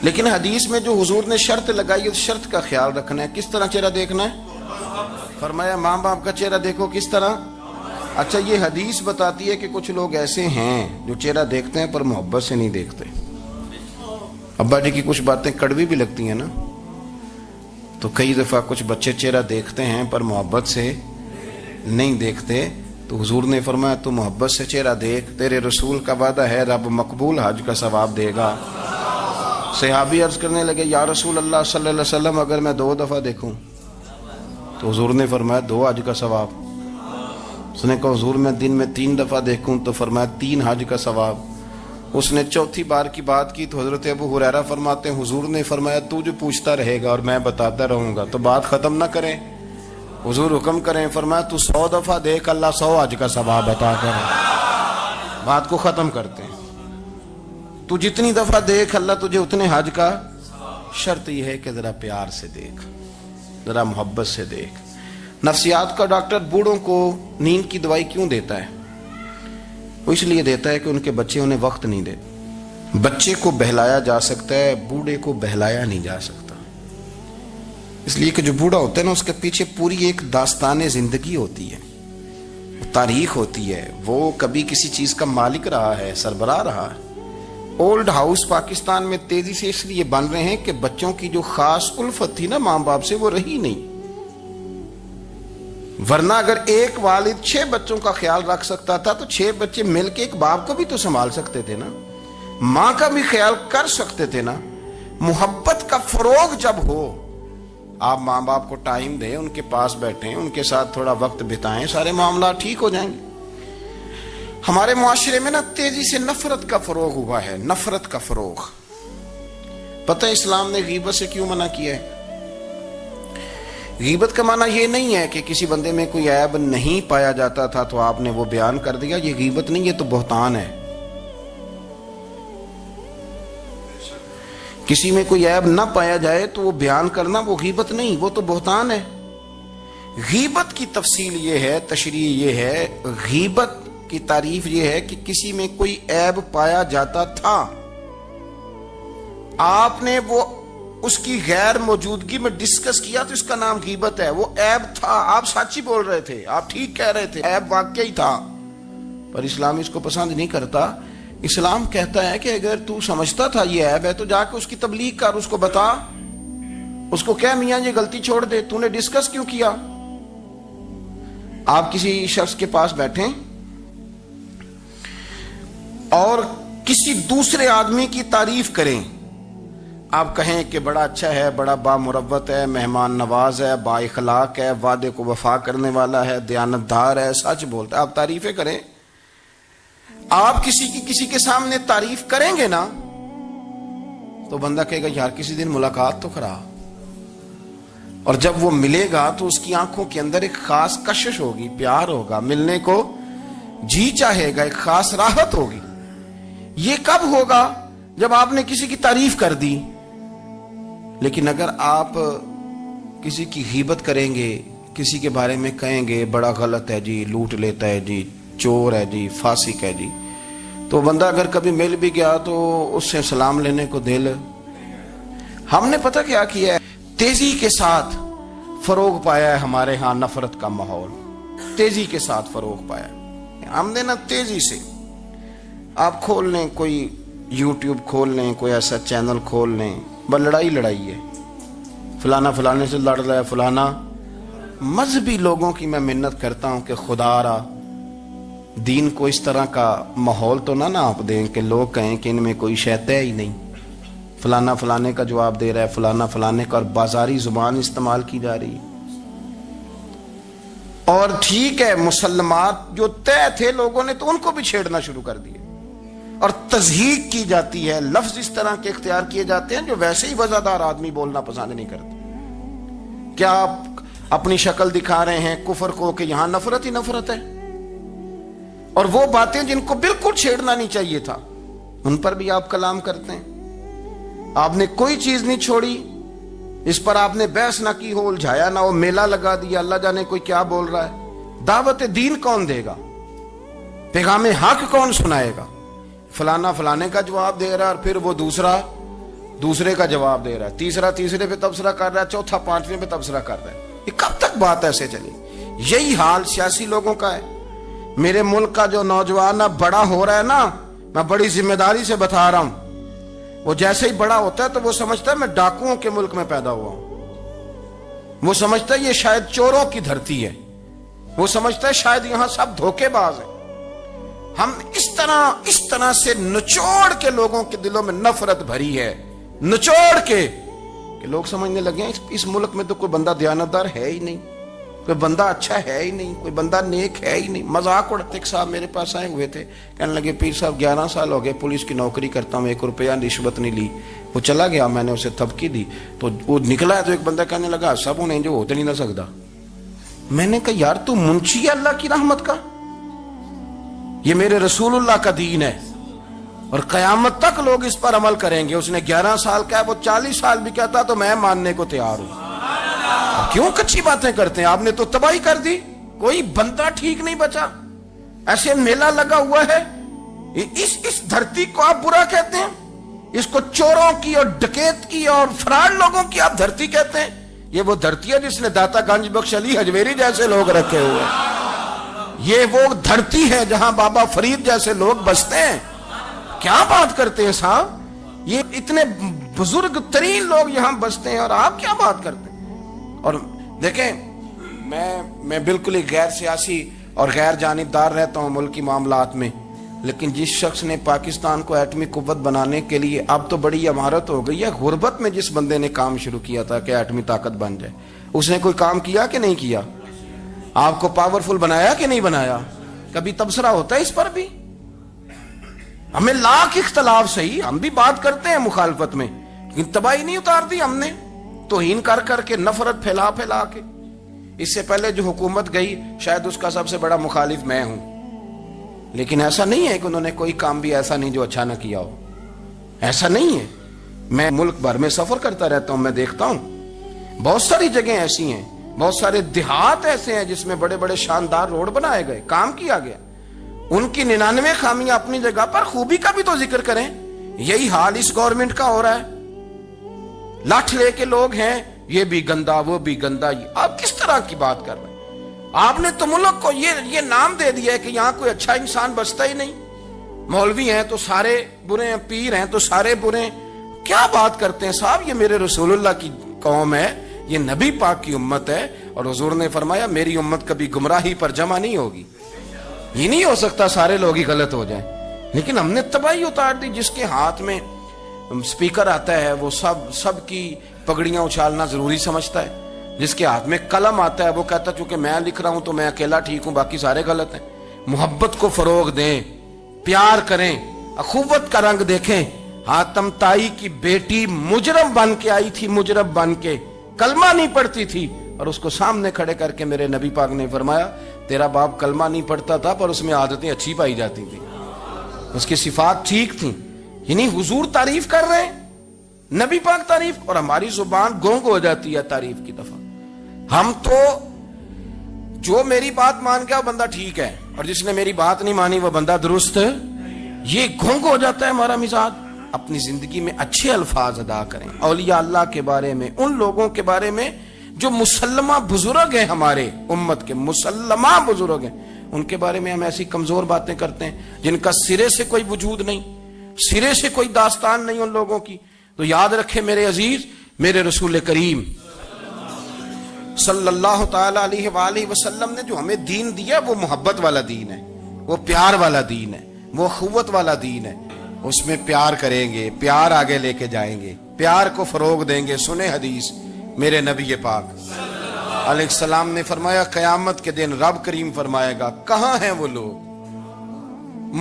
لیکن حدیث میں جو حضور نے شرط لگائی اس شرط کا خیال رکھنا ہے۔ کس طرح چہرہ دیکھنا ہے؟ فرمایا ماں باپ کا چہرہ دیکھو کس طرح۔ اچھا یہ حدیث بتاتی ہے کہ کچھ لوگ ایسے ہیں جو چہرہ دیکھتے ہیں پر محبت سے نہیں دیکھتے۔ ابا جی کی کچھ باتیں کڑوی بھی لگتی ہیں نا، تو کئی دفعہ کچھ بچے چہرہ دیکھتے ہیں پر محبت سے نہیں دیکھتے، تو حضور نے فرمایا تو محبت سے چہرہ دیکھ، تیرے رسول کا وعدہ ہے رب مقبول حج کا ثواب دے گا۔ صحابی عرض کرنے لگے یا رسول اللہ صلی اللہ علیہ وسلم اگر میں 2 دفعہ دیکھوں؟ تو حضور نے فرمایا 2 حج کا ثواب۔ اس نے کہا حضور میں دن میں 3 دفعہ دیکھوں؟ تو فرمایا 3 حج کا ثواب۔ اس نے چوتھی بار کی بات کی تو حضرت ابو ہریرہ فرماتے ہیں حضور نے فرمایا تو جو پوچھتا رہے گا اور میں بتاتا رہوں گا تو بات ختم نہ کریں۔ حضور حکم کریں، فرمایا تو 100 دفعہ دیکھ اللہ 100 حج کا ثواب عطا کرے۔ بات کو ختم کرتے ہیں۔ تو جتنی دفعہ دیکھ اللہ تجھے اتنے حج کا۔ شرط یہ ہے کہ ذرا پیار سے دیکھ، ذرا محبت سے دیکھ۔ نفسیات کا ڈاکٹر بوڑھوں کو نیند کی دوائی کیوں دیتا ہے؟ وہ اس لیے دیتا ہے کہ ان کے بچے انہیں وقت نہیں دیتے۔ بچے کو بہلایا جا سکتا ہے، بوڑھے کو بہلایا نہیں جا سکتا۔ اس لیے کہ جو بوڑھا ہوتا ہے نا اس کے پیچھے پوری ایک داستان زندگی ہوتی ہے، تاریخ ہوتی ہے، وہ کبھی کسی چیز کا مالک رہا ہے، سربراہ رہا ہے۔ اولڈ ہاؤس پاکستان میں تیزی سے اس لیے بن رہے ہیں کہ بچوں کی جو خاص الفت تھی نا ماں باپ سے وہ رہی نہیں۔ ورنہ اگر ایک والد 6 بچوں کا خیال رکھ سکتا تھا تو 6 بچے مل کے ایک باپ کو بھی تو سنبھال سکتے تھے نا، ماں کا بھی خیال کر سکتے تھے نا۔ محبت کا فروغ جب ہو، آپ ماں باپ کو ٹائم دیں، ان کے پاس بیٹھیں، ان کے ساتھ تھوڑا وقت بتائیں، سارے معاملات ٹھیک ہو جائیں گے۔ ہمارے معاشرے میں نا تیزی سے نفرت کا فروغ ہوا ہے، نفرت کا فروغ۔ پتہ اسلام نے غیبت سے کیوں منع کیا ہے؟ غیبت کا معنی یہ نہیں ہے کہ کسی بندے میں کوئی عیب نہیں پایا جاتا تھا تو آپ نے وہ بیان کر دیا، یہ غیبت نہیں، یہ تو بہتان ہے۔ کسی میں کوئی عیب نہ پایا جائے تو وہ بیان کرنا وہ غیبت نہیں، وہ تو بہتان ہے۔ غیبت کی تفصیل یہ ہے، تشریح یہ ہے، غیبت کی تعریف یہ ہے کہ کسی میں کوئی عیب پایا جاتا تھا، آپ نے وہ اس کی غیر موجودگی میں ڈسکس کیا تو اس کا نام غیبت ہے۔ وہ عیب تھا، آپ سچ ہی بول رہے تھے، آپ ٹھیک کہہ رہے تھے، عیب واقعی تھا، پر اسلام اس کو پسند نہیں کرتا۔ اسلام کہتا ہے کہ اگر تو سمجھتا تھا یہ عیب ہے تو جا کے اس کی تبلیغ کر، اس کو بتا، اس کو کہہ میاں یہ غلطی چھوڑ دے، تو نے ڈسکس کیوں کیا؟ آپ کسی شخص کے پاس بیٹھیں اور کسی دوسرے آدمی کی تعریف کریں، آپ کہیں کہ بڑا اچھا ہے، بڑا بامروت ہے، مہمان نواز ہے، با اخلاق ہے، وعدے کو وفا کرنے والا ہے، دیانتدار ہے، سچ بولتا ہے، آپ تعریفیں کریں۔ آپ کسی کے سامنے تعریف کریں گے نا تو بندہ کہے گا یار کسی دن ملاقات تو کرا، اور جب وہ ملے گا تو اس کی آنکھوں کے اندر ایک خاص کشش ہوگی، پیار ہوگا، ملنے کو جی چاہے گا، ایک خاص راحت ہوگی۔ یہ کب ہوگا؟ جب آپ نے کسی کی تعریف کر دی۔ لیکن اگر آپ کسی کی غیبت کریں گے، کسی کے بارے میں کہیں گے بڑا غلط ہے جی، لوٹ لیتا ہے جی، چور ہے جی، فاسق ہے جی، تو بندہ اگر کبھی مل بھی گیا تو اس سے سلام لینے کو دل۔ ہم نے پتہ کیا کیا ہے؟ تیزی کے ساتھ فروغ پایا ہے ہمارے ہاں نفرت کا ماحول، تیزی کے ساتھ فروغ پایا ہے ہم نے نا، تیزی سے۔ آپ کھول لیں، کوئی یوٹیوب کھول لیں، کوئی ایسا چینل کھول لیں، بس لڑائی ہے، فلانا فلانے سے لڑ رہا ہے، فلانا۔ مذہبی لوگوں کی میں منت کرتا ہوں کہ خدا را دین کو اس طرح کا ماحول تو نہ آپ دیں کہ لوگ کہیں کہ ان میں کوئی شے ہے ہی نہیں، فلانا فلانے کا جواب دے رہا ہے، فلانا فلانے کا، اور بازاری زبان استعمال کی جا رہی ہے۔ اور ٹھیک ہے، مسلمات جو طے تھے لوگوں نے تو ان کو بھی چھیڑنا شروع کر دیے، اور تضحیق کی جاتی ہے، لفظ اس طرح کے اختیار کیے جاتے ہیں جو ویسے ہی وزادار آدمی بولنا پسند نہیں کرتے۔ کیا آپ اپنی شکل دکھا رہے ہیں کفر کو کہ یہاں نفرت ہی نفرت ہے، اور وہ باتیں جن کو بالکل چھیڑنا نہیں چاہیے تھا ان پر بھی آپ کلام کرتے ہیں۔ آپ نے کوئی چیز نہیں چھوڑی، اس پر آپ نے بحث نہ کی ہو، الجھایا نہ ہو، میلہ لگا دیا، اللہ جانے کوئی کیا بول رہا ہے۔ دعوت دین کون دے گا؟ پیغام حق کون سنائے گا؟ فلانا فلانے کا جواب دے رہا ہے، اور پھر وہ دوسرے کا جواب دے رہا ہے، تیسرا تیسرے پہ تبصرہ کر رہا ہے، چوتھا پانچویں پہ تبصرہ کر رہا ہے۔ یہ کب تک بات ایسے چلی؟ یہی حال سیاسی لوگوں کا ہے۔ میرے ملک کا جو نوجوان بڑا ہو رہا ہے نا، میں بڑی ذمہ داری سے بتا رہا ہوں، وہ جیسے ہی بڑا ہوتا ہے تو وہ سمجھتا ہے میں ڈاکوؤں کے ملک میں پیدا ہوا ہوں، وہ سمجھتا ہے یہ شاید چوروں کی دھرتی ہے، وہ سمجھتا ہے شاید یہاں سب دھوکے باز ہیں۔ ہم اس طرح سے نچوڑ کے لوگوں کے دلوں میں نفرت بھری ہے، نچوڑ کے، کہ لوگ سمجھنے لگے ہیں اس ملک میں تو کوئی بندہ دیانتدار ہے ہی نہیں، کوئی بندہ اچھا ہے ہی نہیں، کوئی بندہ نیک ہے ہی نہیں۔ مذاق اڑاتے ایک صاحب میرے پاس آئے ہوئے تھے، کہنے لگے پیر صاحب 11 سال ہو گئے پولیس کی نوکری کرتا ہوں، 1 روپیہ رشوت نہیں لی۔ وہ چلا گیا، میں نے اسے تھپکی دی تو وہ نکلا ہے، تو ایک بندہ کہنے لگا سب انہیں جو ہوتے نہیں نہ سکتا۔ میں نے کہا یار تو منشی ہے اللہ کی رحمت کا، یہ میرے رسول اللہ کا دین ہے، اور قیامت تک لوگ اس پر عمل کریں گے۔ اس نے 11 سال کا ہے، وہ 40 سال بھی کہتا تو میں ماننے کو تیار ہوں۔ کیوں کچھی باتیں کرتے ہیں؟ آپ نے تو تباہی کر دی، کوئی بندہ ٹھیک نہیں بچا۔ ایسے میلہ لگا ہوا ہے، اس دھرتی کو آپ برا کہتے ہیں، اس کو چوروں کی اور ڈکیت کی اور فراڈ لوگوں کی آپ دھرتی کہتے ہیں۔ یہ وہ دھرتی ہے جس نے داتا گنج بخش علی حجویری جیسے لوگ رکھے ہوئے ہیں، یہ وہ دھرتی ہے جہاں بابا فرید جیسے لوگ بستے ہیں۔ کیا بات کرتے ہیں صاحب؟ یہ اتنے بزرگ ترین لوگ یہاں بستے ہیں اور آپ کیا بات کرتے ہیں؟ اور دیکھیں، میں بالکل ہی غیر سیاسی اور غیر جانبدار رہتا ہوں ملکی معاملات میں، لیکن جس شخص نے پاکستان کو ایٹمی قوت بنانے کے لیے، اب تو بڑی عمارت ہو گئی ہے، غربت میں جس بندے نے کام شروع کیا تھا کہ ایٹمی طاقت بن جائے، اس نے کوئی کام کیا کہ نہیں کیا؟ آپ کو پاورفل بنایا کہ نہیں بنایا؟ کبھی تبصرہ ہوتا ہے اس پر بھی؟ ہمیں لاکھ اختلاف صحیح، ہم بھی بات کرتے ہیں مخالفت میں، لیکن تباہی نہیں اتار دی ہم نے، توہین کر کر کے، نفرت پھیلا پھیلا کے۔ اس سے پہلے جو حکومت گئی شاید اس کا سب سے بڑا مخالف میں ہوں، لیکن ایسا نہیں ہے کہ انہوں نے کوئی کام بھی ایسا نہیں جو اچھا نہ کیا ہو، ایسا نہیں ہے۔ میں ملک بھر میں سفر کرتا رہتا ہوں، میں دیکھتا ہوں بہت ساری جگہیں ایسی ہیں بہت سارے دیہات ایسے ہیں جس میں بڑے بڑے شاندار روڈ بنائے گئے، کام کیا گیا، ان کی 99 خامیاں اپنی جگہ پر، خوبی کا بھی تو ذکر کریں۔ یہی حال اس گورنمنٹ کا ہو رہا ہے، لاٹھ لے کے لوگ ہیں، یہ بھی گندا وہ بھی گندا۔ آپ کس طرح کی بات کر رہے ہیں؟ آپ نے تو ملک کو یہ نام دے دیا ہے کہ یہاں کوئی اچھا انسان بچتا ہی نہیں، مولوی ہیں تو سارے برے ہیں، پیر ہیں تو سارے برے ہیں۔ کیا بات کرتے ہیں صاحب، یہ میرے رسول اللہ کی قوم ہے، یہ نبی پاک کی امت ہے، اور حضور نے فرمایا میری امت کبھی گمراہی پر جمع نہیں ہوگی۔ یہ نہیں ہو سکتا سارے لوگ ہی غلط ہو جائیں، لیکن ہم نے تباہی اتار دی۔ جس کے ہاتھ میں سپیکر آتا ہے وہ سب کی پگڑیاں اچھالنا ضروری سمجھتا ہے، جس کے ہاتھ میں قلم آتا ہے وہ کہتا ہے چونکہ میں لکھ رہا ہوں تو میں اکیلا ٹھیک ہوں، باقی سارے غلط ہیں۔ محبت کو فروغ دیں، پیار کریں، اخوت کا رنگ دیکھیں۔ حاتم طائی کی بیٹی مجرم بن کے آئی تھی، مجرم بن کے، کلمہ نہیں پڑھتی تھی، اور اس کو سامنے کھڑے کر کے میرے نبی پاک نے فرمایا تیرا باپ کلمہ نہیں پڑھتا تھا پر اس میں عادتیں اچھی پائی جاتی تھی، اس کی صفات ٹھیک تھیں۔ یعنی حضور تعریف کر رہے ہیں، نبی پاک تعریف، اور ہماری زبان گونگ ہو جاتی ہے تعریف کی دفعہ۔ ہم تو جو میری بات مان گیا وہ بندہ ٹھیک ہے، اور جس نے میری بات نہیں مانی وہ بندہ درست ہے، یہ گونگ ہو جاتا ہے ہمارا مزاج۔ اپنی زندگی میں اچھے الفاظ ادا کریں، اولیاء اللہ کے بارے میں، ان لوگوں کے بارے میں جو مسلمہ بزرگ ہیں، ہمارے امت کے مسلمہ بزرگ ہیں، ان کے بارے میں ہم ایسی کمزور باتیں کرتے ہیں جن کا سرے سے کوئی وجود نہیں، سرے سے کوئی داستان نہیں ان لوگوں کی۔ تو یاد رکھے میرے عزیز، میرے رسول کریم صلی اللہ تعالی علیہ وآلہ وسلم نے جو ہمیں دین دیا وہ محبت والا دین ہے، وہ پیار والا دین ہے، وہ اخوت والا دین ہے۔ اس میں پیار کریں گے، پیار آگے لے کے جائیں گے، پیار کو فروغ دیں گے۔ سنیں حدیث میرے نبی پاک علیہ السلام نے فرمایا قیامت کے دن رب کریم فرمائے گا کہاں ہیں وہ لوگ؟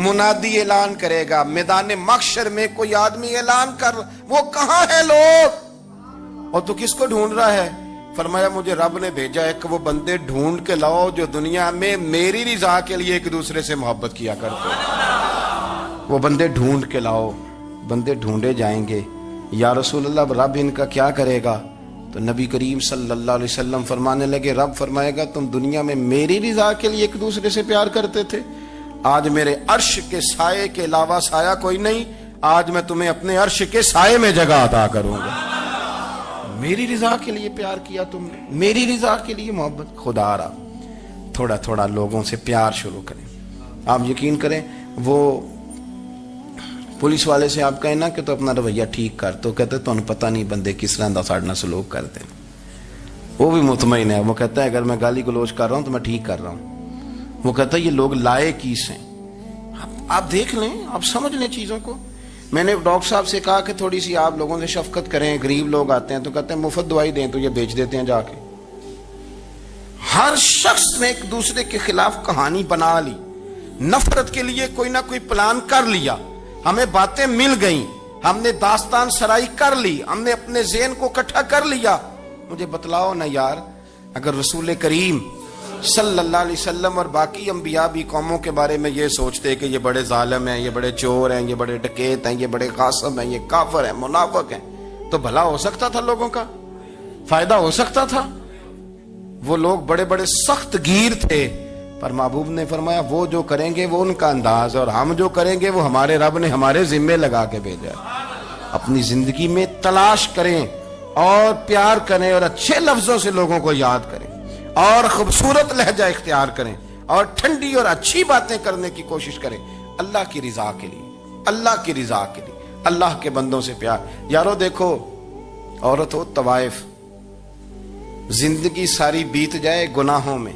منادی اعلان کرے گا، میدان محشر میں کوئی آدمی اعلان کر وہ کہاں ہیں لوگ؟ اور تو کس کو ڈھونڈ رہا ہے؟ فرمایا مجھے رب نے بھیجا ہے کہ وہ بندے ڈھونڈ کے لاؤ جو دنیا میں میری رضا کے لیے ایک دوسرے سے محبت کیا کرتے ہیں۔ وہ بندے ڈھونڈ کے لاؤ۔ بندے ڈھونڈے جائیں گے۔ یا رسول اللہ رب ان کا کیا کرے گا؟ تو نبی کریم صلی اللہ علیہ وسلم فرمانے لگے رب فرمائے گا تم دنیا میں میری رضا کے لیے ایک دوسرے سے پیار کرتے تھے، آج میرے عرش کے سائے کے علاوہ سایہ کوئی نہیں، آج میں تمہیں اپنے عرش کے سائے میں جگہ عطا کروں گا۔ میری رضا کے لیے پیار کیا تم نے، میری رضا کے لیے محبت۔ خدا را تھوڑا تھوڑا لوگوں سے پیار شروع کریں۔ آپ یقین کریں وہ پولیس والے سے آپ کہیں نا کہ تو اپنا رویہ ٹھیک کر، تو کہتے تو انہیں پتہ نہیں بندے کس طرح دا ساڑھنا سلوک کرتے ہیں۔ وہ بھی مطمئن ہے، وہ کہتا ہے اگر میں گالی گلوچ کر رہا ہوں تو میں ٹھیک کر رہا ہوں۔ وہ کہتا ہے یہ لوگ لائے کیس ہیں۔ آپ دیکھ لیں، آپ سمجھ لیں چیزوں کو۔ میں نے ڈاکٹر صاحب سے کہا کہ تھوڑی سی آپ لوگوں سے شفقت کریں، غریب لوگ آتے ہیں تو کہتے ہیں مفت دوائی دیں تو یہ بیچ دیتے ہیں جا کے۔ ہر شخص نے ایک دوسرے کے خلاف کہانی بنا لی، نفرت کے لیے کوئی نہ کوئی پلان کر لیا، ہمیں باتیں مل گئیں، ہم نے داستان سرائی کر لی، ہم نے اپنے ذہن کو اکٹھا کر لیا۔ مجھے بتلاؤ نا یار، اگر رسول کریم صلی اللہ علیہ وسلم اور باقی انبیاء بھی قوموں کے بارے میں یہ سوچتے کہ یہ بڑے ظالم ہیں، یہ بڑے چور ہیں، یہ بڑے ڈکیت ہیں، یہ بڑے غاصب ہیں، یہ کافر ہیں، منافق ہیں، تو بھلا ہو سکتا تھا، لوگوں کا فائدہ ہو سکتا تھا۔ وہ لوگ بڑے بڑے سخت گیر تھے، پر محبوب نے فرمایا وہ جو کریں گے وہ ان کا انداز، اور ہم جو کریں گے وہ ہمارے رب نے ہمارے ذمے لگا کے بھیجا۔ اپنی زندگی میں تلاش کریں اور پیار کریں اور اچھے لفظوں سے لوگوں کو یاد کریں اور خوبصورت لہجہ اختیار کریں اور ٹھنڈی اور اچھی باتیں کرنے کی کوشش کریں، اللہ کی رضا کے لیے، اللہ کی رضا کے لیے، اللہ کے بندوں سے پیار۔ یارو دیکھو، عورت ہو طوائف، زندگی ساری بیت جائے گناہوں میں،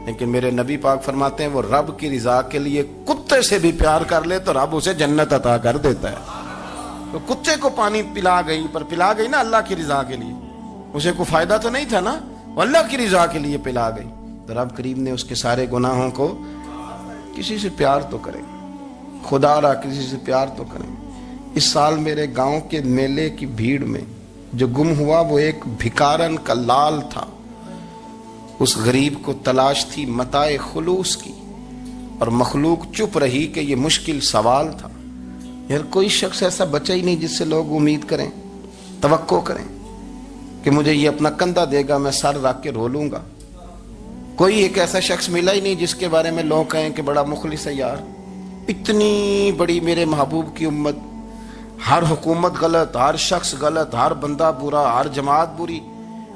لیکن میرے نبی پاک فرماتے ہیں وہ رب کی رضا کے لیے کتے سے بھی پیار کر لے تو رب اسے جنت عطا کر دیتا ہے۔ تو کتے کو پانی پلا گئی، پر پلا گئی نا اللہ کی رضا کے لیے، اسے کوئی فائدہ تو نہیں تھا نا، وہ اللہ کی رضا کے لیے پلا گئی، تو رب کریم نے اس کے سارے گناہوں کو، کسی سے پیار تو کریں، خدا را کسی سے پیار تو کریں۔ اس سال میرے گاؤں کے میلے کی بھیڑ میں جو گم ہوا وہ ایک بھکارن کا لال تھا، اس غریب کو تلاش تھی متاع خلوص کی، اور مخلوق چپ رہی کہ یہ مشکل سوال تھا۔ یار کوئی شخص ایسا بچا ہی نہیں جس سے لوگ امید کریں، توقع کریں کہ مجھے یہ اپنا کندھا دے گا میں سر رکھ کے رو لوں گا؟ کوئی ایک ایسا شخص ملا ہی نہیں جس کے بارے میں لوگ کہیں کہ بڑا مخلص ہے یار، اتنی بڑی میرے محبوب کی امت، ہر حکومت غلط، ہر شخص غلط، ہر بندہ برا، ہر جماعت بری،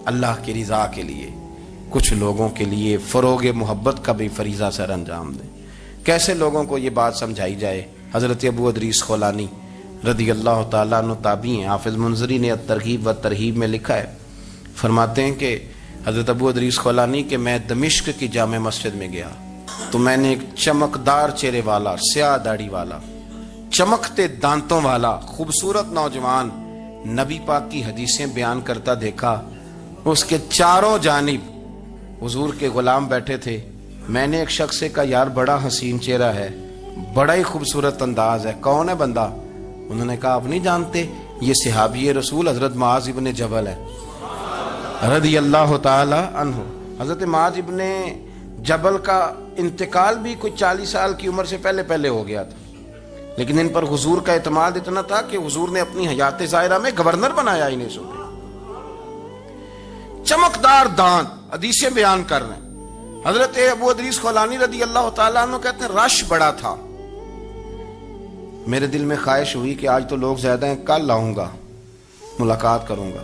اللہ کی رضا کے لیے کچھ لوگوں کے لیے فروغ محبت کا بھی فریضہ سر انجام دیں۔ کیسے لوگوں کو یہ بات سمجھائی جائے؟ حضرت ابو ادریس خولانی رضی اللہ تعالیٰ عنہ تابعی ہیں۔ حافظ منذری نے الترغیب و ترہیب میں لکھا ہے، فرماتے ہیں کہ حضرت ابو ادریس خولانی کہ میں دمشق کی جامع مسجد میں گیا تو میں نے ایک چمکدار چہرے والا، سیاہ داڑھی والا، چمکتے دانتوں والا خوبصورت نوجوان نبی پاک کی حدیثیں بیان کرتا دیکھا۔ اس کے چاروں جانب حضور کے غلام بیٹھے تھے۔ میں نے ایک شخص سے کہا یار بڑا حسین چہرہ ہے، بڑا ہی خوبصورت انداز ہے، کون ہے بندہ؟ انہوں نے کہا آپ نہیں جانتے، یہ صحابی رسول حضرت معاذ ابن جبل ہے رضی اللہ تعالی عنہ۔ حضرت معاذ ابن جبل کا انتقال بھی کوئی 40 سال کی عمر سے پہلے ہو گیا تھا، لیکن ان پر حضور کا اعتماد اتنا تھا کہ حضور نے اپنی حیات ظاہرہ میں گورنر بنایا انہیں صبح۔ چمکدار دانت، حدیثیں بیان کر رہے ہیں۔ حضرت ابو ادریس خولانی رضی اللہ تعالیٰ عنہ کہتے ہیں رش بڑا تھا، میرے دل میں خواہش ہوئی کہ آج تو لوگ زیادہ ہیں، کل آؤں گا ملاقات کروں گا۔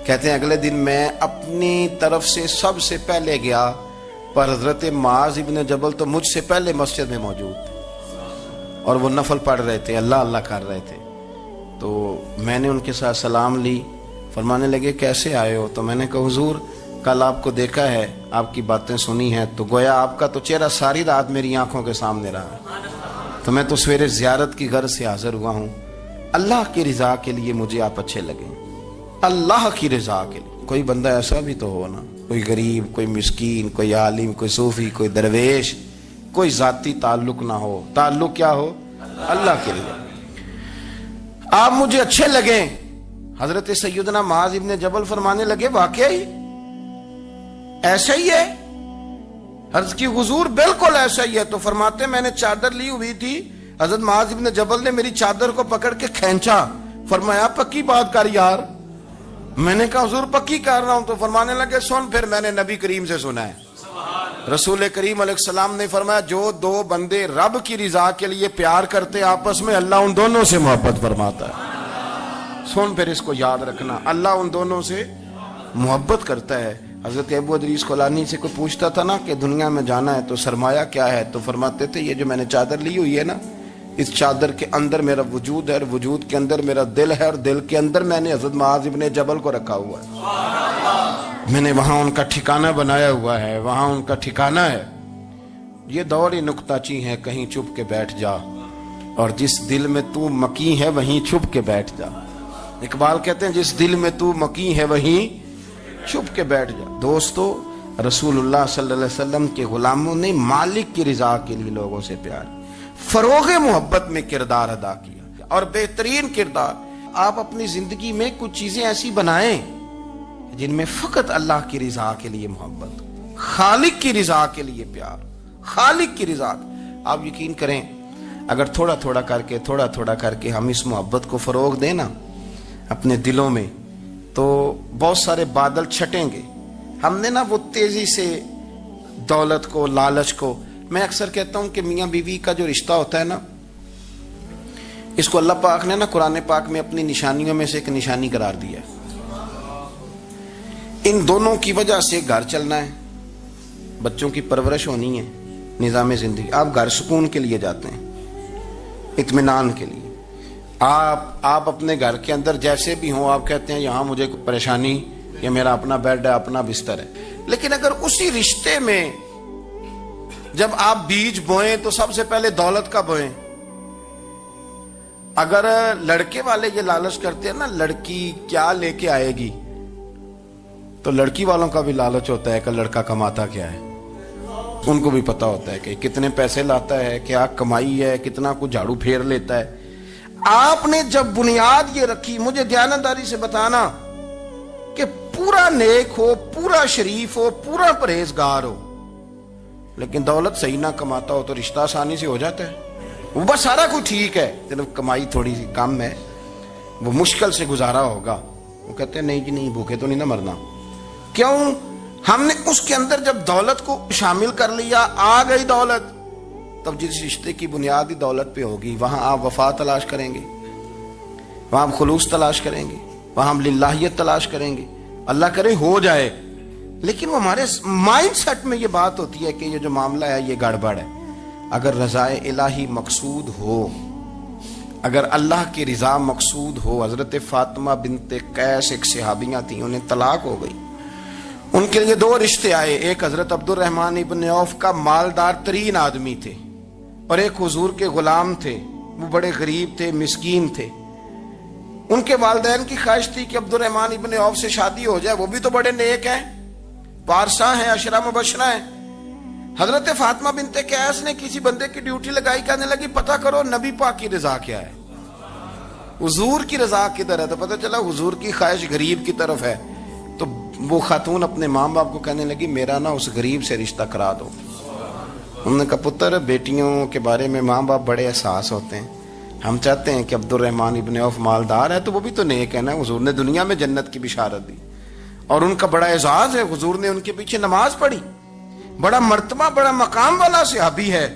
کہتے ہیں اگلے دن میں اپنی طرف سے سب سے پہلے گیا، پر حضرت معاذ ابن جبل تو مجھ سے پہلے مسجد میں موجود تھے اور وہ نفل پڑھ رہے تھے، اللہ اللہ کر رہے تھے۔ تو میں نے ان کے ساتھ سلام لی، فرمانے لگے کیسے آئے ہو؟ تو میں نے کہا حضور کل آپ کو دیکھا ہے، آپ کی باتیں سنی ہیں، تو گویا آپ کا تو چہرہ ساری رات میری آنکھوں کے سامنے رہا، تو میں تو سویرے زیارت کی غرض سے حاضر ہوا ہوں۔ اللہ کی رضا کے لیے مجھے آپ اچھے لگیں، اللہ کی رضا کے لیے۔ کوئی بندہ ایسا بھی تو ہو نا، کوئی غریب، کوئی مسکین، کوئی عالم، کوئی صوفی، کوئی درویش، کوئی ذاتی تعلق نہ ہو، تعلق کیا ہو؟ اللہ کی رضا۔ آپ مجھے اچھے لگیں۔ حضرت سیدنا معاذ ابن جبل فرمانے لگے واقعی ایسا ہی ہے؟ عرض کی حضور بالکل ایسا ہی ہے۔ تو فرماتے میں نے چادر لی ہوئی تھی، حضرت معاذ ابن جبل نے میری چادر کو پکڑ کے کھینچا، فرمایا پکی بات کر یار۔ میں نے کہا حضور پکی کر رہا ہوں۔ تو فرمانے لگے سن، پھر میں نے نبی کریم سے سنا ہے، رسول کریم علیہ السلام نے فرمایا جو دو بندے رب کی رضا کے لیے پیار کرتے آپس میں، اللہ ان دونوں سے محبت فرماتا ہے۔ سن پھر اس کو یاد رکھنا، اللہ ان دونوں سے محبت کرتا ہے۔ حضرت ابو ادریس خولانی سے کوئی پوچھتا تھا نا کہ دنیا میں جانا ہے تو سرمایہ کیا ہے، تو فرماتے تھے یہ جو میں نے چادر لی ہوئی ہے نا، اس چادر کے اندر میرا وجود ہے، اور وجود کے اندر میرا دل ہے، اور دل کے اندر میں نے حضرت معاذ ابن جبل کو رکھا ہوا ہے، میں نے وہاں ان کا ٹھکانہ بنایا ہوا ہے، وہاں ان کا ٹھکانہ ہے۔ یہ دور ہی نکتہ چی ہے، کہیں چھپ کے بیٹھ جا، اور جس دل میں تو مکی ہے وہیں چھپ کے بیٹھ جا۔ اقبال کہتے ہیں جس دل میں تو مکی ہے وہیں چھپ کے بیٹھ جا۔ دوستو، رسول اللہ صلی اللہ علیہ وسلم کے غلاموں نے مالک کی رضا کے لیے لوگوں سے پیار، فروغ محبت میں کردار ادا کیا، اور بہترین کردار۔ آپ اپنی زندگی میں کچھ چیزیں ایسی بنائیں جن میں فقط اللہ کی رضا کے لیے محبت، خالق کی رضا کے لیے پیار، خالق کی رضا۔ آپ یقین کریں اگر تھوڑا تھوڑا کر کے ہم اس محبت کو فروغ دیں نا اپنے دلوں میں، تو بہت سارے بادل چھٹیں گے۔ ہم نے نا وہ تیزی سے دولت کو، لالچ کو، میں اکثر کہتا ہوں کہ میاں بیوی کا جو رشتہ ہوتا ہے نا، اس کو اللہ پاک نے نا قرآن پاک میں اپنی نشانیوں میں سے ایک نشانی قرار دیا ہے۔ ان دونوں کی وجہ سے گھر چلنا ہے، بچوں کی پرورش ہونی ہے، نظام زندگی۔ آپ گھر سکون کے لیے جاتے ہیں، اطمینان کے لیے۔ آپ اپنے گھر کے اندر جیسے بھی ہوں، آپ کہتے ہیں یہاں مجھے کوئی پریشانی، یہ میرا اپنا بیڈ ہے، اپنا بستر ہے۔ لیکن اگر اسی رشتے میں جب آپ بیج بوئیں تو سب سے پہلے دولت کا بوئیں۔ اگر لڑکے والے یہ لالچ کرتے ہیں نا لڑکی کیا لے کے آئے گی، تو لڑکی والوں کا بھی لالچ ہوتا ہے کہ لڑکا کماتا کیا ہے، ان کو بھی پتا ہوتا ہے کہ کتنے پیسے لاتا ہے، کیا کمائی ہے، کتنا کچھ جھاڑو پھیر لیتا ہے۔ آپ نے جب بنیاد یہ رکھی، مجھے دیانتداری سے بتانا کہ پورا نیک ہو، پورا شریف ہو، پورا پرہیزگار ہو، لیکن دولت صحیح نہ کماتا ہو تو رشتہ آسانی سے ہو جاتا ہے۔ وہ بس سارا کچھ ٹھیک ہے، صرف کمائی تھوڑی سی کم ہے، وہ مشکل سے گزارا ہوگا، وہ کہتے ہیں نہیں جی نہیں, بھوکے تو نہیں نہ مرنا. کیوں؟ ہم نے اس کے اندر جب دولت کو شامل کر لیا, آ گئی دولت, تب جس رشتے کی بنیادی دولت پہ ہوگی وہاں آپ وفا تلاش کریں گے, وہاں ہم خلوص تلاش کریں گے, وہاں ہم للہیت تلاش کریں گے. اللہ کرے ہو جائے, لیکن وہ ہمارے مائنڈ سیٹ میں یہ بات ہوتی ہے کہ یہ جو معاملہ ہے یہ گڑبڑ ہے. اگر رضائے الہی مقصود ہو, اگر اللہ کی رضا مقصود ہو. حضرت فاطمہ بنت قیس ایک صحابیاں تھیں, انہیں طلاق ہو گئی, ان کے لیے دو رشتے آئے. ایک حضرت عبد الرحمن ابن عوف کا مالدار ترین آدمی تھے, اور ایک حضور کے غلام تھے, وہ بڑے غریب تھے, مسکین تھے. ان کے والدین کی خواہش تھی کہ عبد الرحمن ابن عوف سے شادی ہو جائے, وہ بھی تو بڑے نیک ہیں, پارسا ہیں, عشرہ مبشرہ ہیں. حضرت فاطمہ بنت قیس نے کسی بندے کی ڈیوٹی لگائی, کہنے لگی پتہ کرو نبی پاک کی رضا کیا ہے, حضور کی رضا کدھر ہے. تو پتہ چلا حضور کی خواہش غریب کی طرف ہے. تو وہ خاتون اپنے ماں باپ کو کہنے لگی میرا نا اس غریب سے رشتہ کرا دو. انہوں نے کہا پتر, بیٹیوں کے بارے میں ماں باپ بڑے احساس ہوتے ہیں, ہم چاہتے ہیں کہ عبد الرحمن ابن عوف مالدار ہے تو وہ بھی تو نیک ہے نا, حضور نے دنیا میں جنت کی بشارت دی, اور ان کا بڑا اعزاز ہے, حضور نے ان کے پیچھے نماز پڑھی, بڑا مرتبہ بڑا مقام والا صحابی ہے,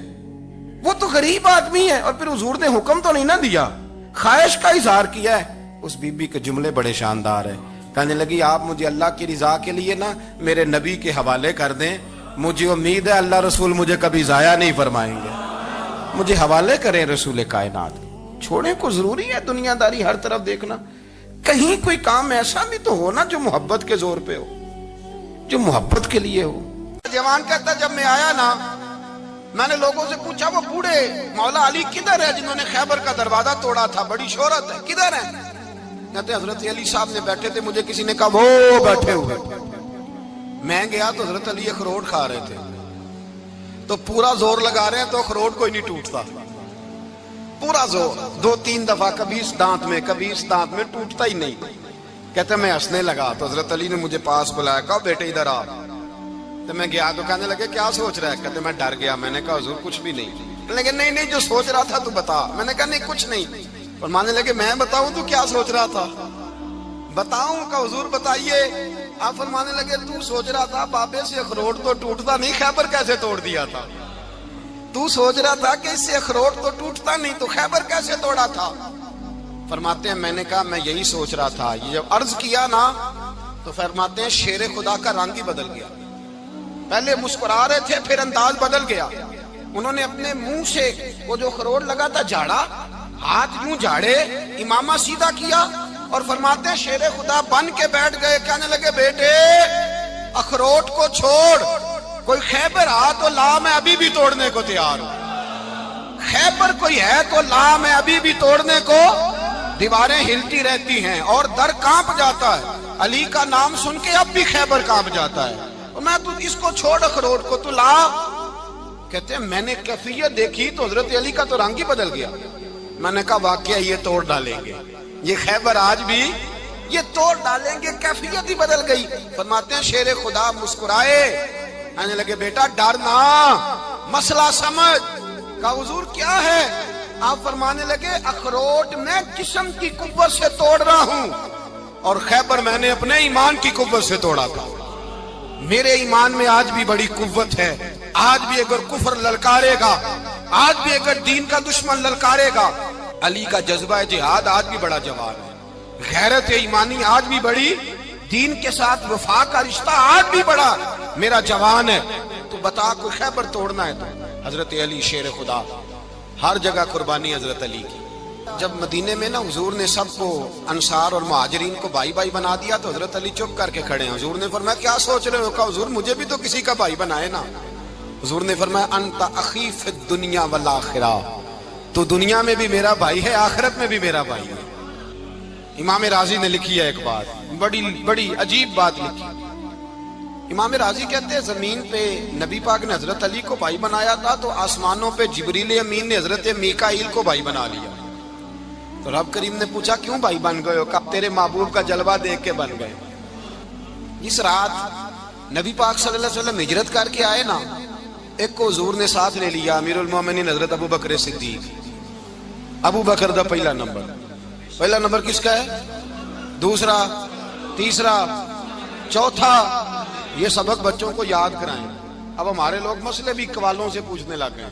وہ تو غریب آدمی ہے, اور پھر حضور نے حکم تو نہیں نہ دیا, خواہش کا اظہار کیا ہے. اس بی بی کے جملے بڑے شاندار ہیں. کہنے لگی آپ مجھے اللہ کی رضا کے لیے نا میرے نبی کے حوالے کر دیں, مجھے امید ہے اللہ رسول مجھے کبھی ضائع نہیں فرمائیں گے, مجھے حوالے کریں رسول کائنات. چھوڑیں کو ضروری ہے دنیا داری ہر طرف دیکھنا, کہیں کوئی کام ایسا بھی تو ہو نا جو محبت کے زور پہ ہو, جو محبت کے لیے ہو. جوان کہتا جب میں آیا نا, میں نے لوگوں سے پوچھا وہ بوڑھے مولا علی کدھر ہے جنہوں نے خیبر کا دروازہ توڑا تھا, بڑی شہرت ہے, کدھر ہے؟ کہتے حضرت علی صاحب نے بیٹھے تھے, مجھے کسی نے کہا وہ بیٹھے ہوئے. میں گیا تو حضرت علی اخروٹ کھا رہے تھے, تو پورا زور لگا رہے ہیں تو اخروٹ کوئی نہیں ٹوٹتا, پورا زور 2-3 دفعہ, کبھی اس دانت میں کبھی اس دانت میں, ٹوٹتا ہی نہیں. کہتے میں ہنسنے لگا تو حضرت علی نے مجھے پاس بلایا, کہا بیٹے ادھر آ. تو میں گیا تو کہنے لگے کیا سوچ رہا ہے؟ کہتے میں ڈر گیا. میں نے کہا حضور کچھ بھی نہیں. لیکن نہیں جو سوچ رہا تھا تو بتا. میں نے کہا نہیں کچھ نہیں. فرمانے لگے میں بتاؤں تو کیا سوچ رہا تھا؟ بتاؤں کہ حضور بتائیے. آپ فرمانے لگے تو سوچ رہا تھا بابے سے اخروٹ تو ٹوٹتا نہیں, خیبر کیسے توڑ دیا تھا. تو سوچ رہا تھا کہ اس سے اخروٹ تو ٹوٹتا نہیں, تو خیبر کیسے توڑا تھا. فرماتے ہیں میں نے کہا میں یہی سوچ رہا تھا. یہ جب عرض کیا نا تو فرماتے ہیں شیر خدا کا رنگ ہی بدل گیا. پہلے مسکرا رہے تھے, پھر انداز بدل گیا. انہوں نے اپنے منہ سے وہ جو اخروٹ لگا تھا جھاڑا, ہاتھ یوں جھاڑے, امامہ سیدھا کیا, اور فرماتے ہیں شیر خدا بن کے بیٹھ گئے. کہنے لگے بیٹے اخروٹ کو چھوڑ, کوئی خیبر آ تو لا, میں ابھی بھی توڑنے کو تیار ہوں. خیبر کوئی ہے تو لا, میں ابھی بھی توڑنے کو. دیواریں ہلتی رہتی ہیں اور در کانپ جاتا ہے, علی کا نام سن کے اب بھی خیبر کانپ جاتا ہے. میں تو اس کو چھوڑ اخروٹ کو تو لا. کہتے ہیں میں نے کیفیت دیکھی تو حضرت علی کا تو رنگ ہی بدل گیا. میں نے کہا واقعہ یہ توڑ ڈالیں گے, یہ خیبر آج بھی یہ توڑ ڈالیں گے, کیفیت ہی بدل گئی. فرماتے ہیں شیر خدا مسکرائے, کہنے لگے بیٹا ڈرنا, مسئلہ سمجھ. کہا حضور کیا ہے؟ آپ فرمانے لگے اخروٹ میں جسم کی قوت سے توڑ رہا ہوں, اور خیبر میں نے اپنے ایمان کی قوت سے توڑا تھا. میرے ایمان میں آج بھی بڑی قوت ہے. آج بھی اگر کفر للکارے گا, آج بھی اگر دین کا دشمن للکارے گا, علی کا جذبہ جہاد آج بھی بڑا جوان ہے. غیرت ایمانی آج بھی بڑی, دین کے ساتھ وفا کا رشتہ آج بھی بڑا میرا جوان ہے. تو بتا کوئی خیبر توڑنا ہے تو حضرت علی شیر خدا, ہر جگہ قربانی حضرت علی کی. جب مدینے میں نا حضور نے سب کو انصار اور مہاجرین کو بھائی بھائی بنا دیا تو حضرت علی چپ کر کے کھڑے ہیں. حضور نے فرمایا کیا سوچ رہے ہو؟ کہا حضور مجھے بھی تو کسی کا بھائی بنائے نا. حضور نے فرمایا انت اخی فی الدنیا والآخرہ, تو دنیا میں بھی میرا بھائی ہے, آخرت میں بھی میرا بھائی ہے. امام راضی نے لکھی ہے ایک بات, بڑی عجیب بات لکھی. امام راضی کہتے ہیں زمین پہ نبی پاک نے حضرت علی کو بھائی بنایا تھا, تو آسمانوں پہ جبریل امین نے حضرت میکائیل کو بھائی بنا لیا. تو رب کریم نے پوچھا کیوں بھائی بن گئے ہو؟ کہا تیرے محبوب کا جلوہ دیکھ کے بن گئے. اس رات نبی پاک صلی اللہ علیہ وسلم ہجرت کر کے آئے نا, ایک کو حضور نے ساتھ لے لیا, امیر المومنین حضرت ابو بکر صدیق. ابو بکر دا پہلا نمبر کس کا ہے؟ دوسرا تیسرا، چوتھا، یہ سبق بچوں کو یاد کرائیں. اب ہمارے لوگ مسئلے بھی قوالوں سے پوچھنے لگ گئے،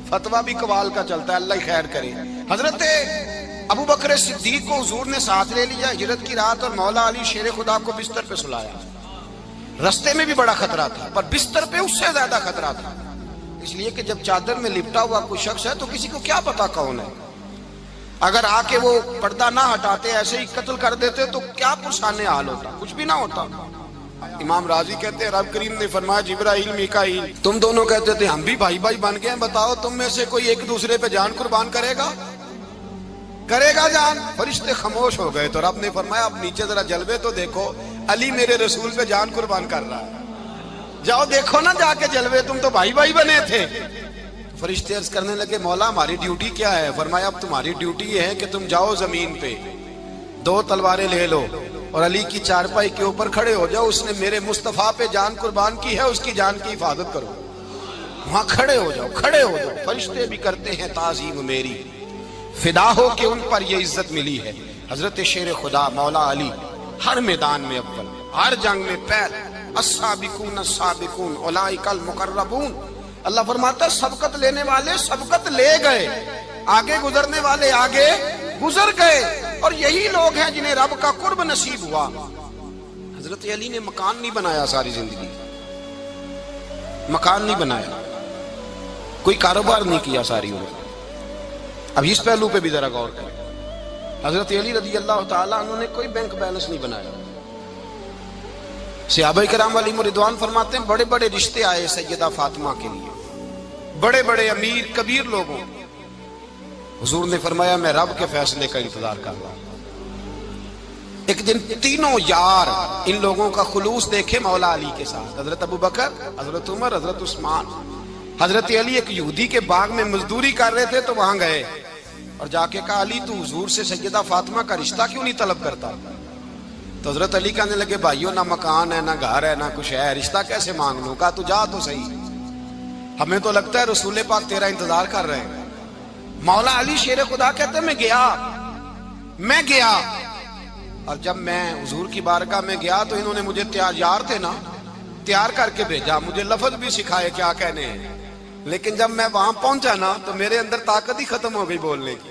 فتویٰ بھی قوال کا چلتا ہے، اللہ ہی خیر کرے. حضرت ابو بکر صدیق کو حضور نے ساتھ لے لیا ہجرت کی رات، اور مولا علی شیر خدا کو بستر پہ سلایا. رستے میں بھی بڑا خطرہ تھا، پر بستر پہ اس سے زیادہ خطرہ تھا، اس لیے کہ جب چادر میں لپٹا ہوا کوئی شخص ہے تو کسی کو کیا پتا کون ہے. اگر آ کے وہ پردہ نہ ہٹاتے، ایسے ہی قتل کر دیتے تو کیا پرسان حال ہوتا، کچھ بھی نہ ہوتا. امام راضی کہتے ہیں رب کریم نے فرمایا جبرائیل میکائیل تم دونوں کہتے تھے ہم بھی بھائی بھائی بن گئے ہیں، بتاؤ تم میں سے کوئی ایک دوسرے پہ جان قربان کرے گا جان؟ فرشتے خاموش ہو گئے. تو رب نے فرمایا اب نیچے ذرا جلوے تو دیکھو، علی میرے رسول پہ جان قربان کر رہا ہے، جاؤ دیکھو نا جا کے جلوے، تم تو بھائی بھائی بنے تھے. فرشتے عرض کرنے لگے مولا ہماری ڈیوٹی کیا ہے؟ فرمایا اب تمہاری ڈیوٹی یہ ہے کہ تم جاؤ زمین پہ 2 تلواریں لے لو اور علی کی چارپائی کے اوپر کھڑے ہو جاؤ، اس نے میرے مصطفیٰ پہ جان قربان کی ہے، اس کی جان کی حفاظت کرو. وہاں کھڑے ہو جاؤ. فرشتے بھی کرتے ہیں تعظیم میری، فدا ہو کہ ان پر یہ عزت ملی ہے. حضرت شیر خدا مولا علی ہر میدان میں اول، ہر جنگ میں پہل. السابقون السابقون اولئک المقربون. اللہ فرماتا ہے سبقت لینے والے سبقت لے گئے، آگے گزرنے والے آگے گزر گئے، اور یہی لوگ ہیں جنہیں رب کا قرب نصیب ہوا. حضرت علی نے مکان نہیں بنایا، ساری زندگی مکان نہیں بنایا، کوئی کاروبار نہیں کیا ساری عمر. اب اس پہلو پہ بھی ذرا غور کریں. حضرت علی رضی اللہ تعالیٰ عنہ نے کوئی بینک بیلنس نہیں بنایا. صحابہ کرام علیہم رضوان فرماتے ہیں بڑے بڑے رشتے آئے سیدہ فاطمہ کے لیے، بڑے بڑے امیر کبیر لوگوں. حضور نے فرمایا میں رب کے فیصلے کا انتظار کر رہا ہوں. ایک دن تینوں یار ان لوگوں کا خلوص دیکھے مولا علی کے ساتھ، حضرت ابو بکر، حضرت عمر، حضرت عثمان. حضرت علی ایک یہودی کے باغ میں مزدوری کر رہے تھے تو وہاں گئے اور جا کے کہا علی تو حضور سے سیدہ فاطمہ کا رشتہ کیوں نہیں طلب کرتا؟ تو حضرت علی کہنے لگے بھائیو نہ مکان ہے نہ گھر ہے نہ کچھ ہے، رشتہ کیسے مانگ لوں؟ کہا تو جا تو صحیح، ہمیں تو لگتا ہے رسول پاک تیرا انتظار کر رہے ہیں. مولا علی شیر خدا کہتے ہیں میں گیا اور جب میں حضور کی بارگاہ میں گیا تو انہوں نے مجھے یار تھے نا تیار کر کے بھیجا، مجھے لفظ بھی سکھائے کیا کہنے ہیں، لیکن جب میں وہاں پہنچا نا تو میرے اندر طاقت ہی ختم ہو گئی بولنے کی.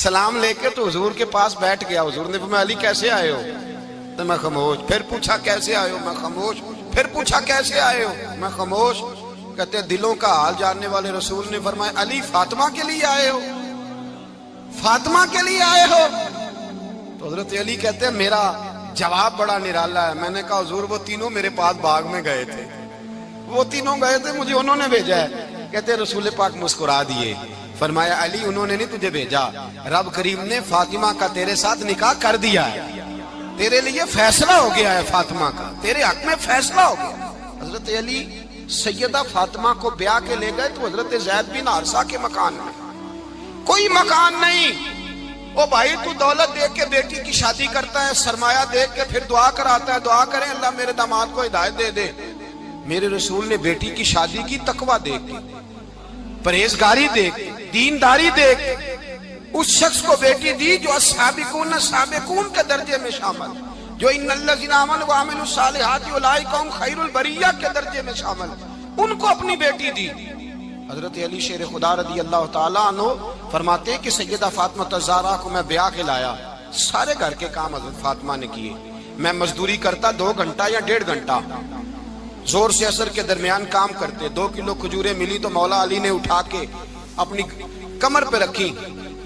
سلام لے کے تو حضور کے پاس بیٹھ گیا. حضور نے فرمایا علی کیسے آئے ہو؟ تو میں خاموش. پھر پوچھا کیسے آئے ہو؟ میں خاموش. پھر پوچھا کیسے آئے ہو؟ میں خاموش. کہتے دلوں کا حال جاننے والے رسول نے فرمایا علی فاطمہ کے لیے آئے ہو؟ فاطمہ کے لیے آئے ہو؟ تو حضرت علی کہتے ہیں میرا جواب بڑا نرالا ہے. میں نے کہا حضور وہ تینوں میرے پاس باغ میں گئے تھے، وہ تینوں گئے تھے، مجھے انہوں نے بھیجا ہے. کہتے رسول پاک مسکرا دیے، فرمایا علی انہوں نے نہیں تجھے بھیجا، رب کریم نے فاطمہ کا تیرے ساتھ نکاح کر دیا ہے، تیرے لیے فیصلہ ہو گیا ہے، فاطمہ کا تیرے حق میں فیصلہ ہو گیا. حضرت علی سیدہ فاطمہ کو بیاہ کے لے گئے تو حضرت زید بن حارثہ کے مکان میں کوئی مکان نہیں. او بھائی تو دولت دیکھ کے بیٹی کی شادی کرتا ہے، سرمایہ دیکھ کے پھر دعا کراتا ہے، دعا کریں اللہ میرے داماد کو ہدایت دے دے. میرے رسول نے بیٹی کی شادی کی تقوی دیکھ کے، پرہیزگاری دیکھ کے، دینداری دیکھ کے اس شخص کو بیٹی دی جو السابقون سابقون کے درجے میں شامل، جو ان الذین آمنوا وعملوا الصالحات اولئک هم خیر البریہ کے درجے میں شامل، ان کو اپنی بیٹی دی. حضرت علی شیر خدا رضی اللہ تعالیٰ عنہ فرماتے ہیں کہ سیدہ فاطمہ الزہرا کو میں بیاہ کے لایا، سارے گھر کے کام حضرت فاطمہ نے کیے. میں مزدوری کرتا 2 گھنٹہ یا 1.5 گھنٹہ، زور سے عصر کے درمیان کام کرتے. 2 کلو کھجوریں ملی تو مولا علی نے اٹھا کے اپنی کمر پہ رکھی.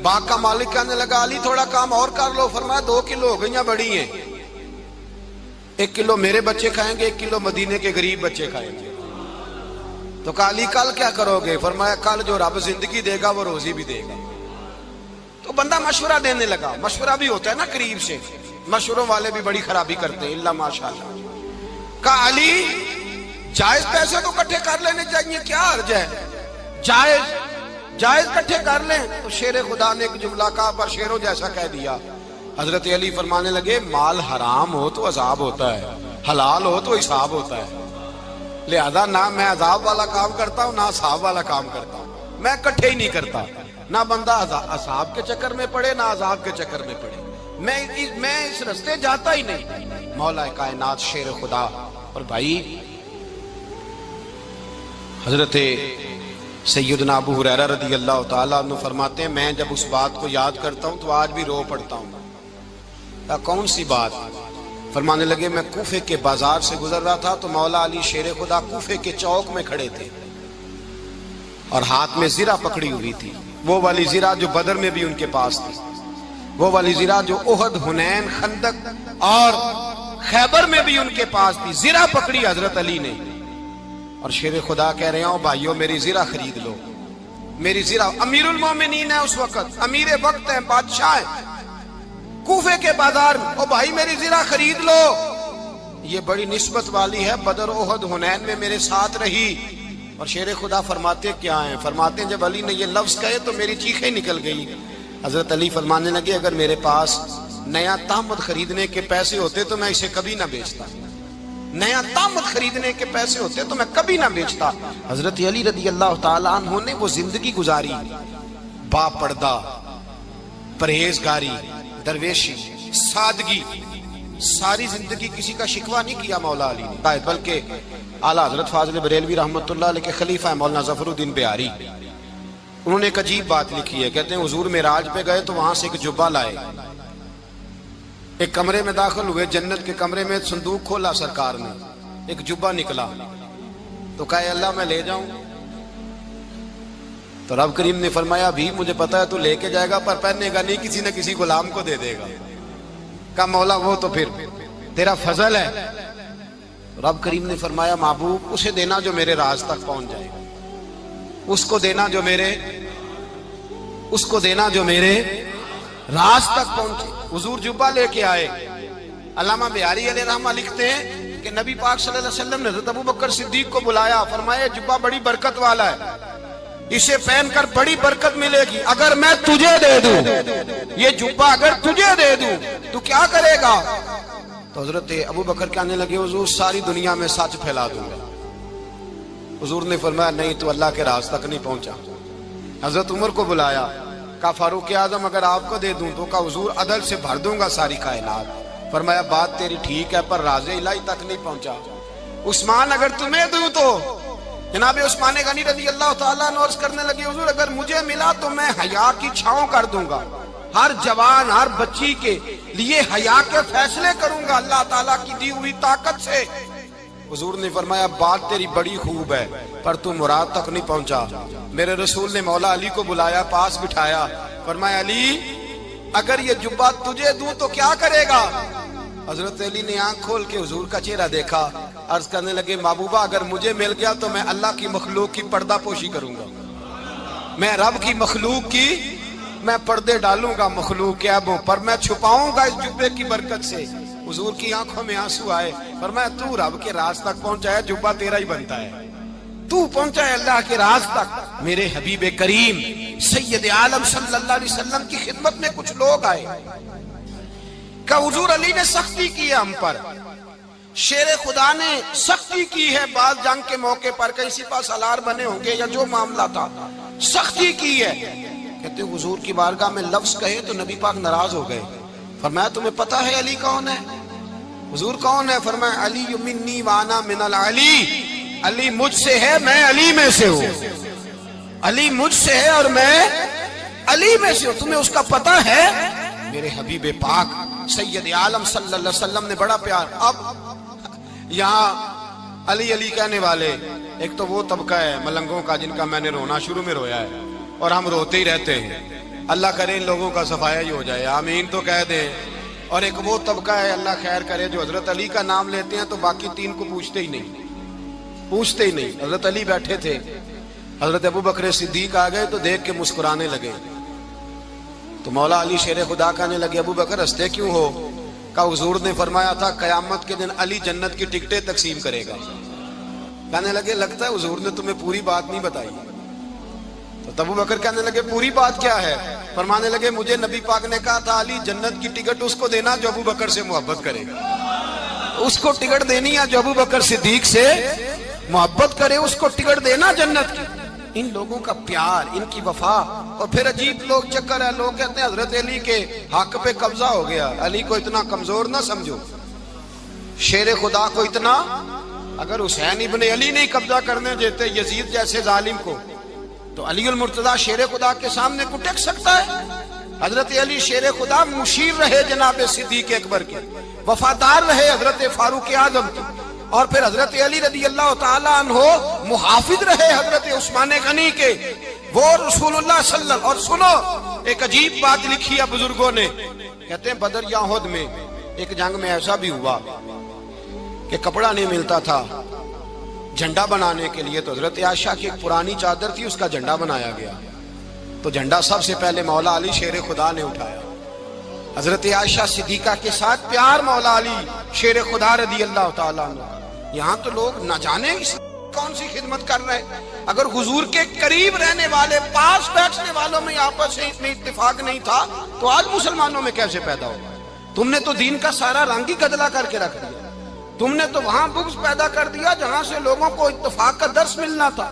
باغ کا مالک کہنے لگا علی تھوڑا کام اور کر لو. فرمایا 2 کلو ہو گئیں بڑی ہیں، 1 کلو میرے بچے کھائیں گے، 1 کلو مدینے کے غریب بچے کھائیں گے. تو کہا علی کل کیا کرو گے؟ فرمایا کل جو رب زندگی دے گا وہ روزی بھی دے گا. تو بندہ مشورہ دینے لگا. مشورہ بھی ہوتا ہے نا قریب سے، مشوروں والے بھی بڑی خرابی کرتے ہیں اللہ ماشاءاللہ. کہا علی جائز پیسے تو کٹھے کر لینے چاہیے، کیا حرج ہے، جائز کٹھے کر لیں. تو شیر خدا نے ایک جملہ کہا پر شیروں جیسا کہہ دیا. حضرت علی فرمانے لگے مال حرام ہو تو عذاب ہوتا ہے، حلال ہو تو حساب ہوتا ہے، لہذا نہ میں عذاب والا کام کرتا ہوں نہ حساب والا کام کرتا ہوں، میں کٹھے ہی نہیں کرتا. نہ بندہ عذاب کے چکر میں پڑے نہ عذاب کے چکر میں پڑے، میں اس رستے جاتا ہی نہیں. مولا کائنات شیر خدا. اور بھائی حضرت سیدنا ابو ہریرہ رضی اللہ تعالیٰ عنہ فرماتے ہیں میں جب اس بات کو یاد کرتا ہوں تو آج بھی رو پڑتا ہوں. کون سی بات؟ فرمانے لگے میں کوفے کے بازار سے گزر رہا تھا تو مولا علی شیر خدا کوفے کے چوک میں کھڑے تھے اور ہاتھ میں زرہ پکڑی ہوئی تھی، وہ والی زرہ جو بدر میں بھی ان کے پاس تھی، وہ والی زرہ جو احد، حنین، خندق اور خیبر میں بھی ان کے پاس تھی. زرہ پکڑی حضرت علی نے اور شیر خدا کہہ رہے ہیں بھائیو میری زرہ خرید لو. میری زرہ، امیر المومنین ہے اس وقت، امیر وقت ہے، بادشاہ ہے کوفے کے بازار میں. او بھائی میری زرہ خرید لو، یہ بڑی نسبت والی ہے، بدر، احد، حنین میں میرے ساتھ رہی. اور شیر خدا فرماتے کیا ہیں؟ فرماتے ہیں جب علی نے یہ لفظ کہے تو میری چیخیں نکل گئی. حضرت علی فرمانے لگے اگر میرے پاس نیا تامت خریدنے کے پیسے ہوتے تو میں اسے کبھی نہ بیچتا. نیا تامت خریدنے کے پیسے ہوتے تو میں کبھی نہ بیچتا. حضرت علی رضی اللہ تعالیٰ عنہ نے وہ زندگی گزاری، با پردہ، پرہیزگاری، درویشی، سادگی، ساری زندگی کسی کا شکوہ نہیں کیا مولا علی نے، بلکہ اعلیٰ حضرت فاضل بریلوی رحمۃ اللہ علیہ کے خلیفہ مولانا ظفر الدین بہاری، انہوں نے ایک عجیب بات لکھی ہے. کہتے ہیں حضور معراج پہ گئے تو وہاں سے ایک جبہ لائے، ایک کمرے میں داخل ہوئے، جنت کے کمرے میں صندوق کھولا سرکار نے، ایک جبہ نکلا تو کہا اے اللہ میں لے جاؤں؟ تو رب کریم نے فرمایا بھی مجھے پتا ہے تو لے کے جائے گا پر پہننے گا نہیں، کسی نہ کسی غلام کو دے دے گا. کہا مولا وہ تو پھر تیرا فضل ہے. رب کریم نے فرمایا محبوب اسے دینا جو میرے راز تک پہنچ جائے، اس کو دینا جو میرے راز تک پہنچے. حضور جبہ لے کے آئے. علامہ بہاری علیہ رحمہ لکھتے ہیں کہ نبی پاک صلی اللہ علیہ وسلم نے حضرت ابو بکر صدیق کو بلایا، فرمایا جبہ بڑی برکت والا ہے، اسے پہن کر بڑی برکت ملے گی. اگر میں تجھے دے دوں یہ جبہ، اگر تجھے دے دوں تو کیا کرے گا؟ تو حضرت ابو بکر کہنے لگے حضور ساری دنیا میں سچ پھیلا دوں گا. حضور نے فرمایا نہیں تو اللہ کے راز تک نہیں پہنچا. حضرت عمر کو بلایا، کہا فاروق اعظم اگر آپ کو دے دوں تو کہا حضور عدل سے بھر دوں گا ساری کائنات. فرمایا بات تیری ٹھیک ہے پر راز الہی تک نہیں پہنچا. عثمان اگر تمہیں دوں تو جناب عثمان غنی رضی اللہ تعالیٰ عنہ عرض کرنے لگے حضور اگر مجھے ملا تو میں حیا کی چھاؤں کر دوں گا، ہر جوان ہر بچی کے لیے حیا کے فیصلے کروں گا اللہ تعالیٰ کی دی ہوئی طاقت سے. حضور نے فرمایا بات تیری بڑی خوب ہے پر تو مراد تک نہیں پہنچا. میرے رسول نے مولا علی کو بلایا، پاس بٹھایا، فرمایا علی اگر یہ جبہ تجھے دوں تو کیا کرے گا؟ حضرت علی نے آنکھ کھول کے حضور کا چہرہ دیکھا، عرض کرنے لگے محبوبہ اگر مجھے مل گیا تو میں اللہ کی مخلوق کی پردہ پوشی کروں گا، میں رب کی مخلوق کی میں پردے ڈالوں گا مخلوق کے عیبوں پر، میں چھپاؤں گا اس جبے کی برکت سے. حضور کی آنکھوں میں آنسو آئے، فرمایا تو رب کے راز تک پہنچا ہے، جبہ تیرا ہی بنتا ہے، تو پہنچا ہے اللہ کے راز تک. میرے حبیب کریم سید عالم صلی اللہ علیہ وسلم کی خدمت میں کچھ لوگ آئے کہ حضور علی نے سختی کی ہے ہم پر، شیر خدا نے سختی کی ہے، بعض جنگ کے موقع پر کہیں سپہ سالار بنے ہوں گے یا جو معاملہ تھا سختی کی ہے. کہتے حضور کی بارگاہ میں لفظ کہے تو نبی پاک ناراض ہو گئے. فرمایا تمہیں پتا ہے علی کون ہے؟ حضور کون ہے؟ فرمایا علی منی وانا من العلی، علی مجھ سے ہے میں علی میں سے ہوں، علی مجھ سے ہے اور میں علی میں سے ہوں. تمہیں اس کا پتہ ہے؟ میرے حبیب پاک سید عالم صلی اللہ علیہ وسلم نے بڑا پیار. اب یہاں علی علی کہنے والے ایک تو وہ طبقہ ہے ملنگوں کا جن کا میں نے رونا شروع میں رویا ہے اور ہم روتے ہی رہتے ہیں، اللہ کرے ان لوگوں کا صفایا ہی ہو جائے، آمین تو کہہ دیں. اور ایک وہ طبقہ ہے اللہ خیر کرے جو حضرت علی کا نام لیتے ہیں تو باقی تین کو پوچھتے ہی نہیں. حضرت علی بیٹھے تھے، حضرت ابو بکر صدیق آ گئے تو دیکھ کے مسکرانے لگے. تو مولا علی شیر خدا کہنے لگے ابو بکر ہنستے کیوں ہو؟ کہ حضور نے فرمایا تھا قیامت کے دن علی جنت کی ٹکٹیں تقسیم کرے گا. کہنے لگے لگتا ہے حضور نے تمہیں پوری بات نہیں بتائی. تو ابو بکر کہنے لگے پوری بات کیا ہے؟ فرمانے لگے مجھے نبی پاک نے کہا تھا علی جنت کی ٹکٹ اس کو دینا جو ابو بکر سے محبت کرے گا، اس کو ٹکٹ دینی ہے جو ابو بکر صدیق سے محبت کرے، اس کو ٹکٹ دینا جنت کی. ان لوگوں کا پیار، ان کی وفا. اور پھر عجیب لوگ چکر ہے، لوگ کہتے ہیں حضرت علی کے حق پہ قبضہ ہو گیا، علی کو اتنا کمزور نہ سمجھو. شیر خدا کو اتنا، اگر حسین ابن علی نہیں قبضہ کرنے دیتے یزید جیسے ظالم کو، تو علی المرتضیٰ شیر خدا کے سامنے کو ٹک سکتا ہے؟ حضرت علی شیر خدا مشیر رہے جناب صدیق اکبر کے، وفادار رہے حضرت فاروق اعظم کے، اور پھر حضرت علی رضی اللہ تعالیٰ عنہ محافظ رہے حضرت عثمان غنی کے، وہ رسول اللہ صلی اللہ علیہ وسلم۔ اور سنو ایک عجیب بات لکھی ہے بزرگوں نے، کہتے ہیں بدر یا احد میں ایک جنگ میں ایسا بھی ہوا کہ کپڑا نہیں ملتا تھا جھنڈا بنانے کے لیے، تو حضرت عائشہ کی ایک پرانی چادر تھی، اس کا جھنڈا بنایا گیا، تو جھنڈا سب سے پہلے مولا علی شیر خدا نے اٹھایا۔ حضرت عائشہ صدیقہ کے ساتھ پیار مولا علی شیر خدا رضی اللہ تعالیٰ عنہ۔ یہاں تو لوگ نہ جانے کون سی خدمت کر رہے ہیں۔ اگر حضور کے قریب رہنے والے، پاس بیٹھنے والوں میں آپس میں اتفاق نہیں تھا تو آج مسلمانوں میں کیسے پیدا ہوگا؟ تم نے تو دین کا سارا رنگ ہی گدلا کر کے رکھ دیا، تم نے تو وہاں بغض پیدا کر دیا جہاں سے لوگوں کو اتفاق کا درس ملنا تھا،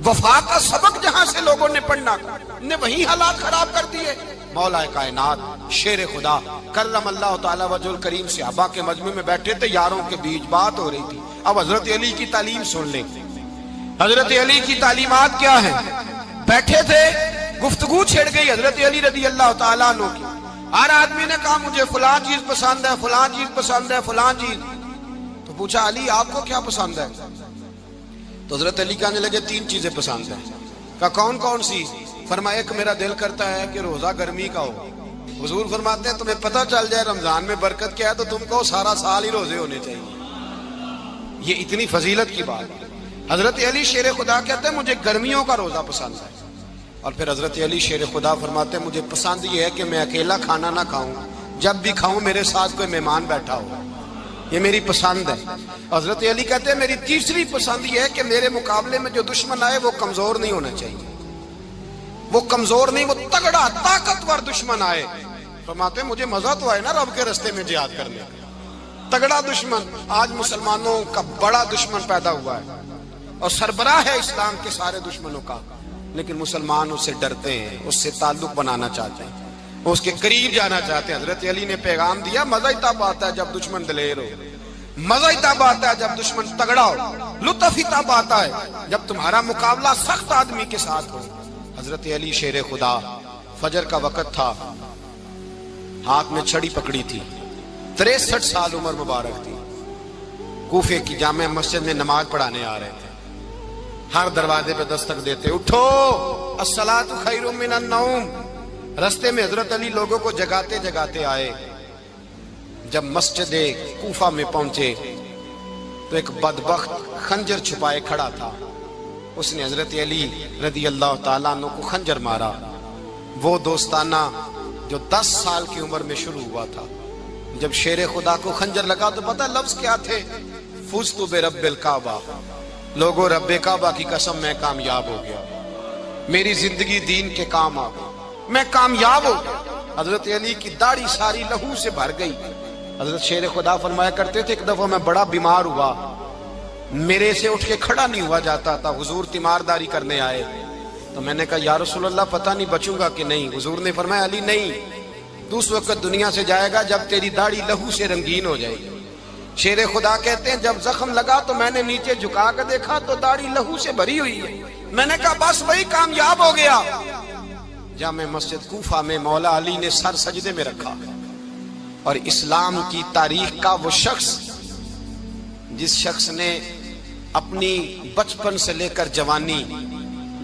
وفا کا سبق جہاں سے لوگوں نے پڑھنا تھا، نے وہی حالات خراب کر دیے۔ مولا کائنات شیر خدا کرم اللہ تعالی وجہ الکریم صحابہ کے مجمع میں بیٹھے تھے، یاروں کے بیچ بات ہو رہی تھی۔ اب حضرت علی کی تعلیم سن لیں، حضرت علی کی تعلیمات کیا ہیں۔ بیٹھے تھے، گفتگو چھڑ گئی حضرت علی رضی اللہ تعالیٰ عنہ کی، ہر آدمی نے کہا مجھے فلاں چیز پسند ہے، فلاں چیز پسند ہے، فلاں چیز۔ تو پوچھا علی آپ کو کیا پسند ہے؟ تو حضرت علی کہنے لگے 3 چیزیں پسند ہیں۔ کہا کون کون سی؟ فرمایا ایک میرا دل کرتا ہے کہ روزہ گرمی کا ہو۔ حضور فرماتے ہیں تمہیں پتہ چل جائے رمضان میں برکت کیا ہے تو تم کو سارا سال ہی روزے ہونے چاہیے۔ یہ اتنی فضیلت کی بات۔ حضرت علی شیر خدا کہتے ہیں مجھے گرمیوں کا روزہ پسند ہے، اور پھر حضرت علی شیر خدا فرماتے ہیں مجھے پسند یہ ہے کہ میں اکیلا کھانا نہ کھاؤں، جب بھی کھاؤں میرے ساتھ کوئی مہمان بیٹھا ہو، یہ میری پسند ہے۔ حضرت علی کہتے ہیں میری تیسری پسند یہ ہے کہ میرے مقابلے میں جو دشمن آئے وہ کمزور نہیں ہونا چاہیے، وہ کمزور نہیں، وہ تگڑا طاقتور دشمن آئے۔ فرماتے ہیں مجھے مزہ تو آئے نا رب کے رستے میں جہاد کرنے کا، تگڑا دشمن۔ آج مسلمانوں کا بڑا دشمن پیدا ہوا ہے اور سربراہ ہے اسلام کے سارے دشمنوں کا، لیکن مسلمان اس سے ڈرتے ہیں، اس سے تعلق بنانا چاہتے ہیں، اس کے قریب جانا چاہتے ہیں۔ حضرت علی نے پیغام دیا مزہ ہی تب آتا ہے جب دشمن دلیر ہو، مزہ ہی تب آتا ہے جب دشمن تگڑا ہو، لطف ہی تب آتا ہے جب تمہارا مقابلہ سخت آدمی کے ساتھ ہو۔ حضرت علی شیر خدا، فجر کا وقت تھا، ہاتھ میں چھڑی پکڑی تھی، 63 سال عمر مبارک تھی، کوفے کی جامع مسجد میں نماز پڑھانے آ رہے تھے۔ ہر دروازے پہ دستک دیتے اٹھو الصلاۃ خیر من النوم۔ رستے میں حضرت علی لوگوں کو جگاتے جگاتے آئے۔ جب مسجد کوفہ میں پہنچے تو ایک بدبخت خنجر چھپائے کھڑا تھا، اس نے حضرت علی رضی اللہ تعالیٰ عنہ کو خنجر مارا۔ وہ دوستانہ جو 10 سال کی عمر میں شروع ہوا تھا، جب شیر خدا کو خنجر لگا تو پتہ لفظ کیا تھے؟ فزت برب الکعبہ، لوگوں رب کعبہ کی قسم میں کامیاب ہو گیا، میری زندگی دین کے کام آ گئی، میں کامیاب ہو گیا۔ حضرت علی کی داڑھی ساری لہو سے بھر گئی۔ حضرت شیر خدا فرمایا کرتے تھے ایک دفعہ میں بڑا بیمار ہوا، میرے سے اٹھ کے کھڑا نہیں ہوا جاتا تھا، حضور تیمارداری کرنے آئے تو میں نے کہا یا رسول اللہ پتہ نہیں بچوں گا کہ نہیں۔ حضور نے فرمایا علی نہیں، تو اس وقت دنیا سے جائے گا جب تیری داڑھی لہو سے رنگین ہو جائے گی۔ شیر خدا کہتے ہیں جب زخم لگا تو میں نے نیچے جھکا کر دیکھا تو داڑھی لہو سے بھری ہوئی ہے، میں نے کہا بس وہی کامیاب ہو گیا۔ جامع مسجد کوفہ میں مولا علی نے سر سجدے میں رکھا، اور اسلام کی تاریخ کا وہ شخص جس شخص نے اپنی بچپن سے لے کر جوانی،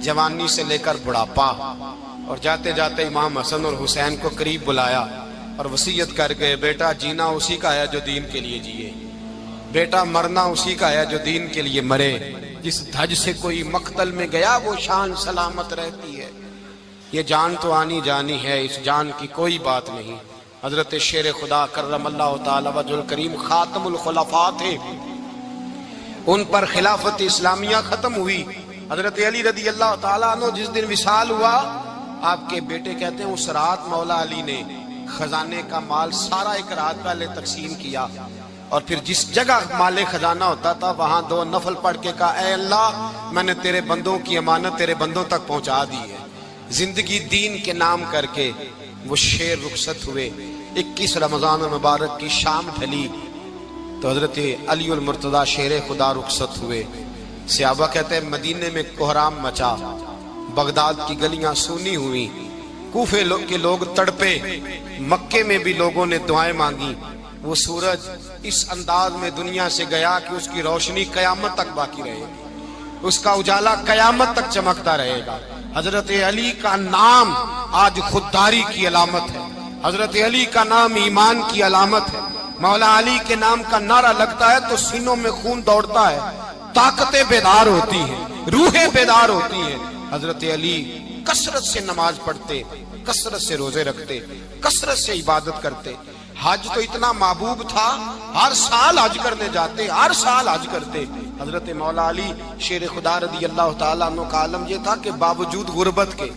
جوانی سے لے کر بڑھاپا، اور جاتے جاتے امام حسن اور حسین کو قریب بلایا اور وصیت کر گئے بیٹا جینا اسی کا ہے جو دین کے لیے جیے، بیٹا مرنا اسی کا ہے جو دین کے لیے مرے، جس دھج سے کوئی مقتل میں گیا وہ شان سلامت رہتی ہے، یہ جان تو آنی جانی ہے، اس جان کی کوئی بات نہیں۔ حضرت شیر خدا کرم اللہ تعالی وجہ الکریم خاتم الخلفاء تھے، ان پر خلافت اسلامیہ ختم ہوئی۔ حضرت علی رضی اللہ تعالیٰ عنہ جس دن وصال ہوا، آپ کے بیٹے کہتے ہیں اس رات مولا علی نے خزانے کا مال سارا ایک رات پہلے تقسیم کیا، اور پھر جس جگہ مال خزانہ ہوتا تھا وہاں 2 نفل پڑھ کے کہا اے اللہ میں نے تیرے بندوں کی امانت تیرے بندوں تک پہنچا دی ہے۔ زندگی دین کے نام کر کے وہ شیر رخصت ہوئے۔ 21 رمضان المبارک کی شام ڈھلی تو حضرت علی المرتضیٰ شیر خدا رخصت ہوئے. صحابہ کہتے ہیں مدینے میں کوہرام مچا، بغداد کی گلیاں سونی ہوئی، کوفے کے لوگ تڑپے، مکے میں بھی لوگوں نے دعائیں مانگی. وہ سورج اس انداز میں دنیا سے گیا کہ اس کی روشنی قیامت تک باقی رہے گی، اس کا اجالا قیامت تک چمکتا رہے گا. حضرت علی کا نام آج خودداری کی علامت ہے، حضرت علی کا نام ایمان کی علامت ہے. مولا علی کے نام کا نعرہ لگتا ہے تو سینوں میں خون دوڑتا ہے، طاقتیں بیدار ہوتی ہیں، روحیں بیدار ہوتی ہیں. حضرت علی کثرت سے نماز پڑھتے، کثرت سے روزے رکھتے، کثرت سے عبادت کرتے. حج تو اتنا محبوب تھا، ہر سال حج کرنے جاتے، ہر سال حج کرتے. حضرت مولا علی شیر خدا رضی اللہ تعالیٰ عنہ کا عالم یہ تھا کہ باوجود غربت کے،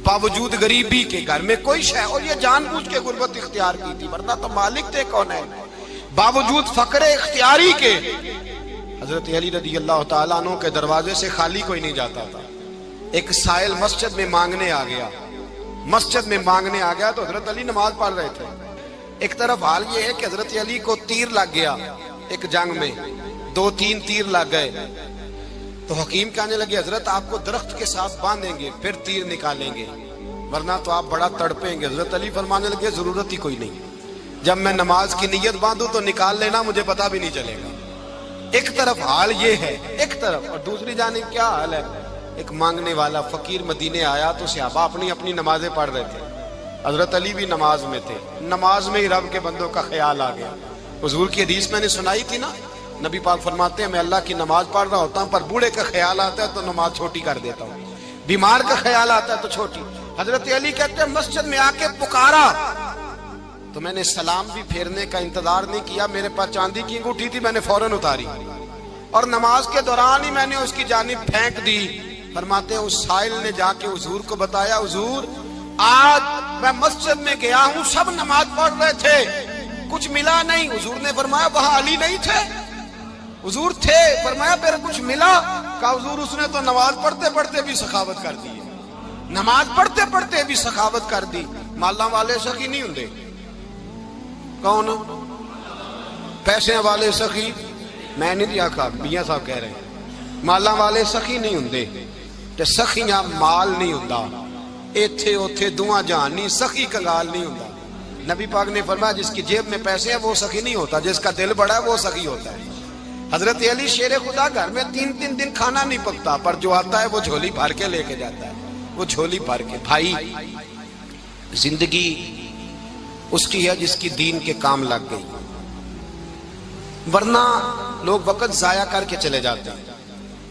باوجود غریبی کے، گھر میں کوئی شے، اور یہ جان بوجھ کے غربت اختیار کی تھی ورنہ تو مالک تھے کون ہے، باوجود فقر اختیاری کے حضرت علی رضی اللہ تعالیٰ عنہ کے دروازے سے خالی کوئی نہیں جاتا تھا. ایک سائل مسجد میں مانگنے آ گیا، مسجد میں مانگنے آ گیا تو حضرت علی نماز پڑھ رہے تھے. ایک طرف حال یہ ہے کہ حضرت علی کو تیر لگ گیا ایک جنگ میں، 2-3 تیر لگ گئے. تو حکیم کہنے لگے حضرت آپ کو درخت کے ساتھ باندھیں گے پھر تیر نکالیں گے ورنہ تو آپ بڑا تڑپیں گے. حضرت علی فرمانے لگے ضرورت ہی کوئی نہیں، جب میں نماز کی نیت باندھوں تو نکال لینا، مجھے پتہ بھی نہیں چلے گا. ایک طرف حال یہ ہے، ایک طرف، اور دوسری جانب کیا حال ہے. ایک مانگنے والا فقیر مدینے آیا تو صحابہ اپنی اپنی نمازیں پڑھ رہے تھے، حضرت علی بھی نماز میں تھے. نماز میں ہی رب کے بندوں کا خیال آ گیا. حضور کی حدیث میں نے سنائی تھی نا، نبی پاک فرماتے ہیں میں اللہ کی نماز پڑھ رہا ہوتا ہوں پر بوڑھے کا خیال آتا ہے تو نماز چھوٹی کر دیتا ہوں، بیمار کا خیال آتا ہے تو چھوٹی. حضرت علی کہتے ہیں مسجد میں آ کے پکارا تو میں نے سلام بھی پھیرنے کا انتظار نہیں کیا، میرے پاس چاندی کی انگوٹھی تھی، میں نے فوراً اتاری اور نماز کے دوران ہی میں نے اس کی جانب پھینک دی. فرماتے ہیں اس سائل نے جا کے حضور کو بتایا، حضور آج میں مسجد میں گیا ہوں، سب نماز پڑھ رہے تھے، کچھ ملا نہیں. حضور نے فرمایا وہاں علی نہیں تھے؟ حضور تھے. فرمایا پھر کچھ ملا؟ کہا حضور اس نے تو نماز پڑھتے پڑھتے بھی سخاوت کر دی، نماز پڑھتے پڑھتے بھی سخاوت کر دی. مالاں والے سخی نہیں ہوندے، کون پیسے والے سخی؟ میں نہیں دیا کہا، میاں صاحب کہہ رہے ہیں مالاں والے سخی نہیں ہوندے. تے سخیاں مال نہیں ہوندا، ایتھے اوتھے دعاں جہان نہیں، سخی کنگال نہیں ہوندا. نبی پاک نے فرمایا جس کی جیب میں پیسے ہیں وہ سخی نہیں ہوتا، جس کا دل بڑا ہے وہ سخی ہوتا ہے. حضرت علی شیر خدا گھر میں 3 دن کھانا نہیں پکتا پر جو آتا ہے وہ جھولی بھر کے لے کے جاتا ہے، وہ جھولی بھر کے. بھائی زندگی اس کی ہے جس کی دین کے کام لگ گئی، ورنہ لوگ وقت ضائع کر کے چلے جاتے ہیں.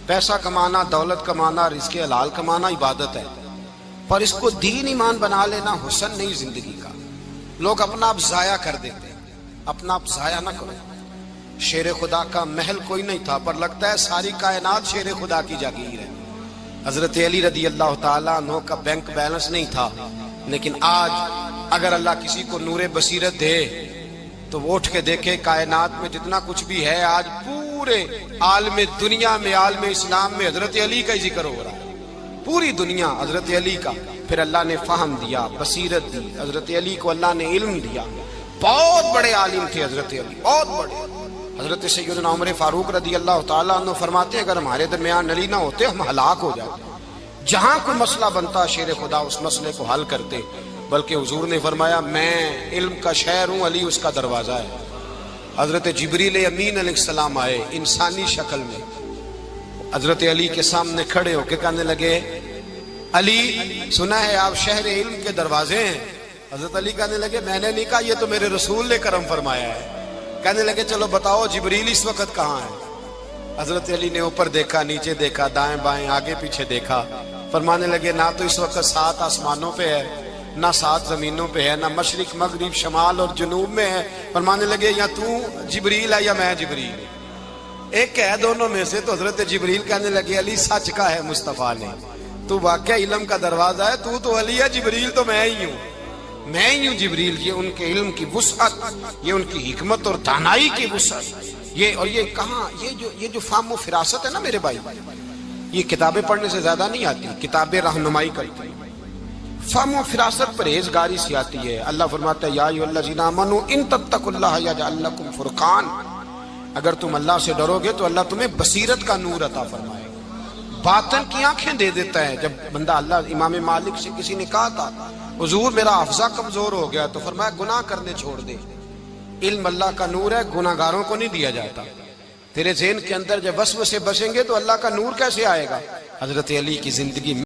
پیسہ کمانا، دولت کمانا، رزق حلال کمانا عبادت ہے، پر اس کو دین ایمان بنا لینا حسن نہیں زندگی کا. لوگ اپنا آپ ضائع کر دیتے ہیں، اپنا آپ ضائع نہ کرو. شیر خدا کا محل کوئی نہیں تھا پر لگتا ہے ساری کائنات شیر خدا کی جاگیر ہے. حضرت علی رضی اللہ تعالیٰ عنہ کا بینک بیلنس نہیں تھا، لیکن آج اگر اللہ کسی کو نور بصیرت دے تو وہ اٹھ کے دیکھے کائنات میں جتنا کچھ بھی ہے آج پورے عالم دنیا میں، عالم اسلام میں حضرت علی کا ہی ذکر ہو رہا ہے. پوری دنیا حضرت علی کا. پھر اللہ نے فہم دیا، بصیرت دی، حضرت علی کو اللہ نے علم دیا. بہت بڑے عالم تھے حضرت علی، بہت بڑے. حضرت سیدنا عمر فاروق رضی اللہ تعالیٰ عنہ فرماتے ہیں اگر ہمارے درمیان علی نہ ہوتے ہم ہلاک ہو جاتے. جہاں کوئی مسئلہ بنتا شیر خدا اس مسئلے کو حل کرتے. بلکہ حضور نے فرمایا میں علم کا شہر ہوں، علی اس کا دروازہ ہے. حضرت جبریل امین علیہ السلام آئے انسانی شکل میں، حضرت علی کے سامنے کھڑے ہو کے کہنے لگے علی سنا ہے آپ شہر علم کے دروازے ہیں. حضرت علی کہنے لگے میں نے نہیں کہا، یہ تو میرے رسول نے کرم فرمایا ہے. کہنے لگے چلو بتاؤ جبریل اس وقت کہاں ہے؟ حضرت علی نے اوپر دیکھا، نیچے دیکھا، دائیں بائیں آگے پیچھے دیکھا. فرمانے لگے نہ تو اس وقت 7 آسمانوں پہ ہے، نہ 7 زمینوں پہ ہے، نہ مشرق مغرب شمال اور جنوب میں ہے. فرمانے لگے یا تو جبریل ہے یا میں جبریل، ایک ہے دونوں میں سے. تو حضرت جبریل کہنے لگے علی سچ کا ہے مصطفیٰ نے، تو واقعہ علم کا دروازہ ہے، تو علی ہے، جبریل تو میں ہی ہوں، میں ہی ہوں جبریل. یہ ان کے علم کی وسعت، یہ ان کی حکمت اور دانائی کی وسعت. یہ اور یہ کہاں یہ جو فہم و فراست ہے نا میرے بھائی، یہ کتابیں پڑھنے سے زیادہ نہیں آتی، کتابیں رہنمائی کرتی ہیں. فہم و فراست پرہیزگاری سے آتی ہے. اللہ فرماتا ہے یا ایھا الذین آمنوا ان تتقوا اللہ یجعل لکم فرقان. اگر تم اللہ سے ڈرو گے تو اللہ تمہیں بصیرت کا نور عطا فرمائے گا، باطن کی آنکھیں دے دیتا ہے. جب بندہ اللہ امام مالک سے کسی نے کہا تھا حضور میرا حافظہ کمزور ہو گیا، تو فرمایا گناہ کرنے چھوڑ دے، علم اللہ کا نور ہے، گناہ گاروں کو نہیں دیا جاتا. تیرے ذہن کے اندر جب وسوسے بسیں گے تو اللہ کا نور کیسے آئے گا؟ حضرت علی کی زندگی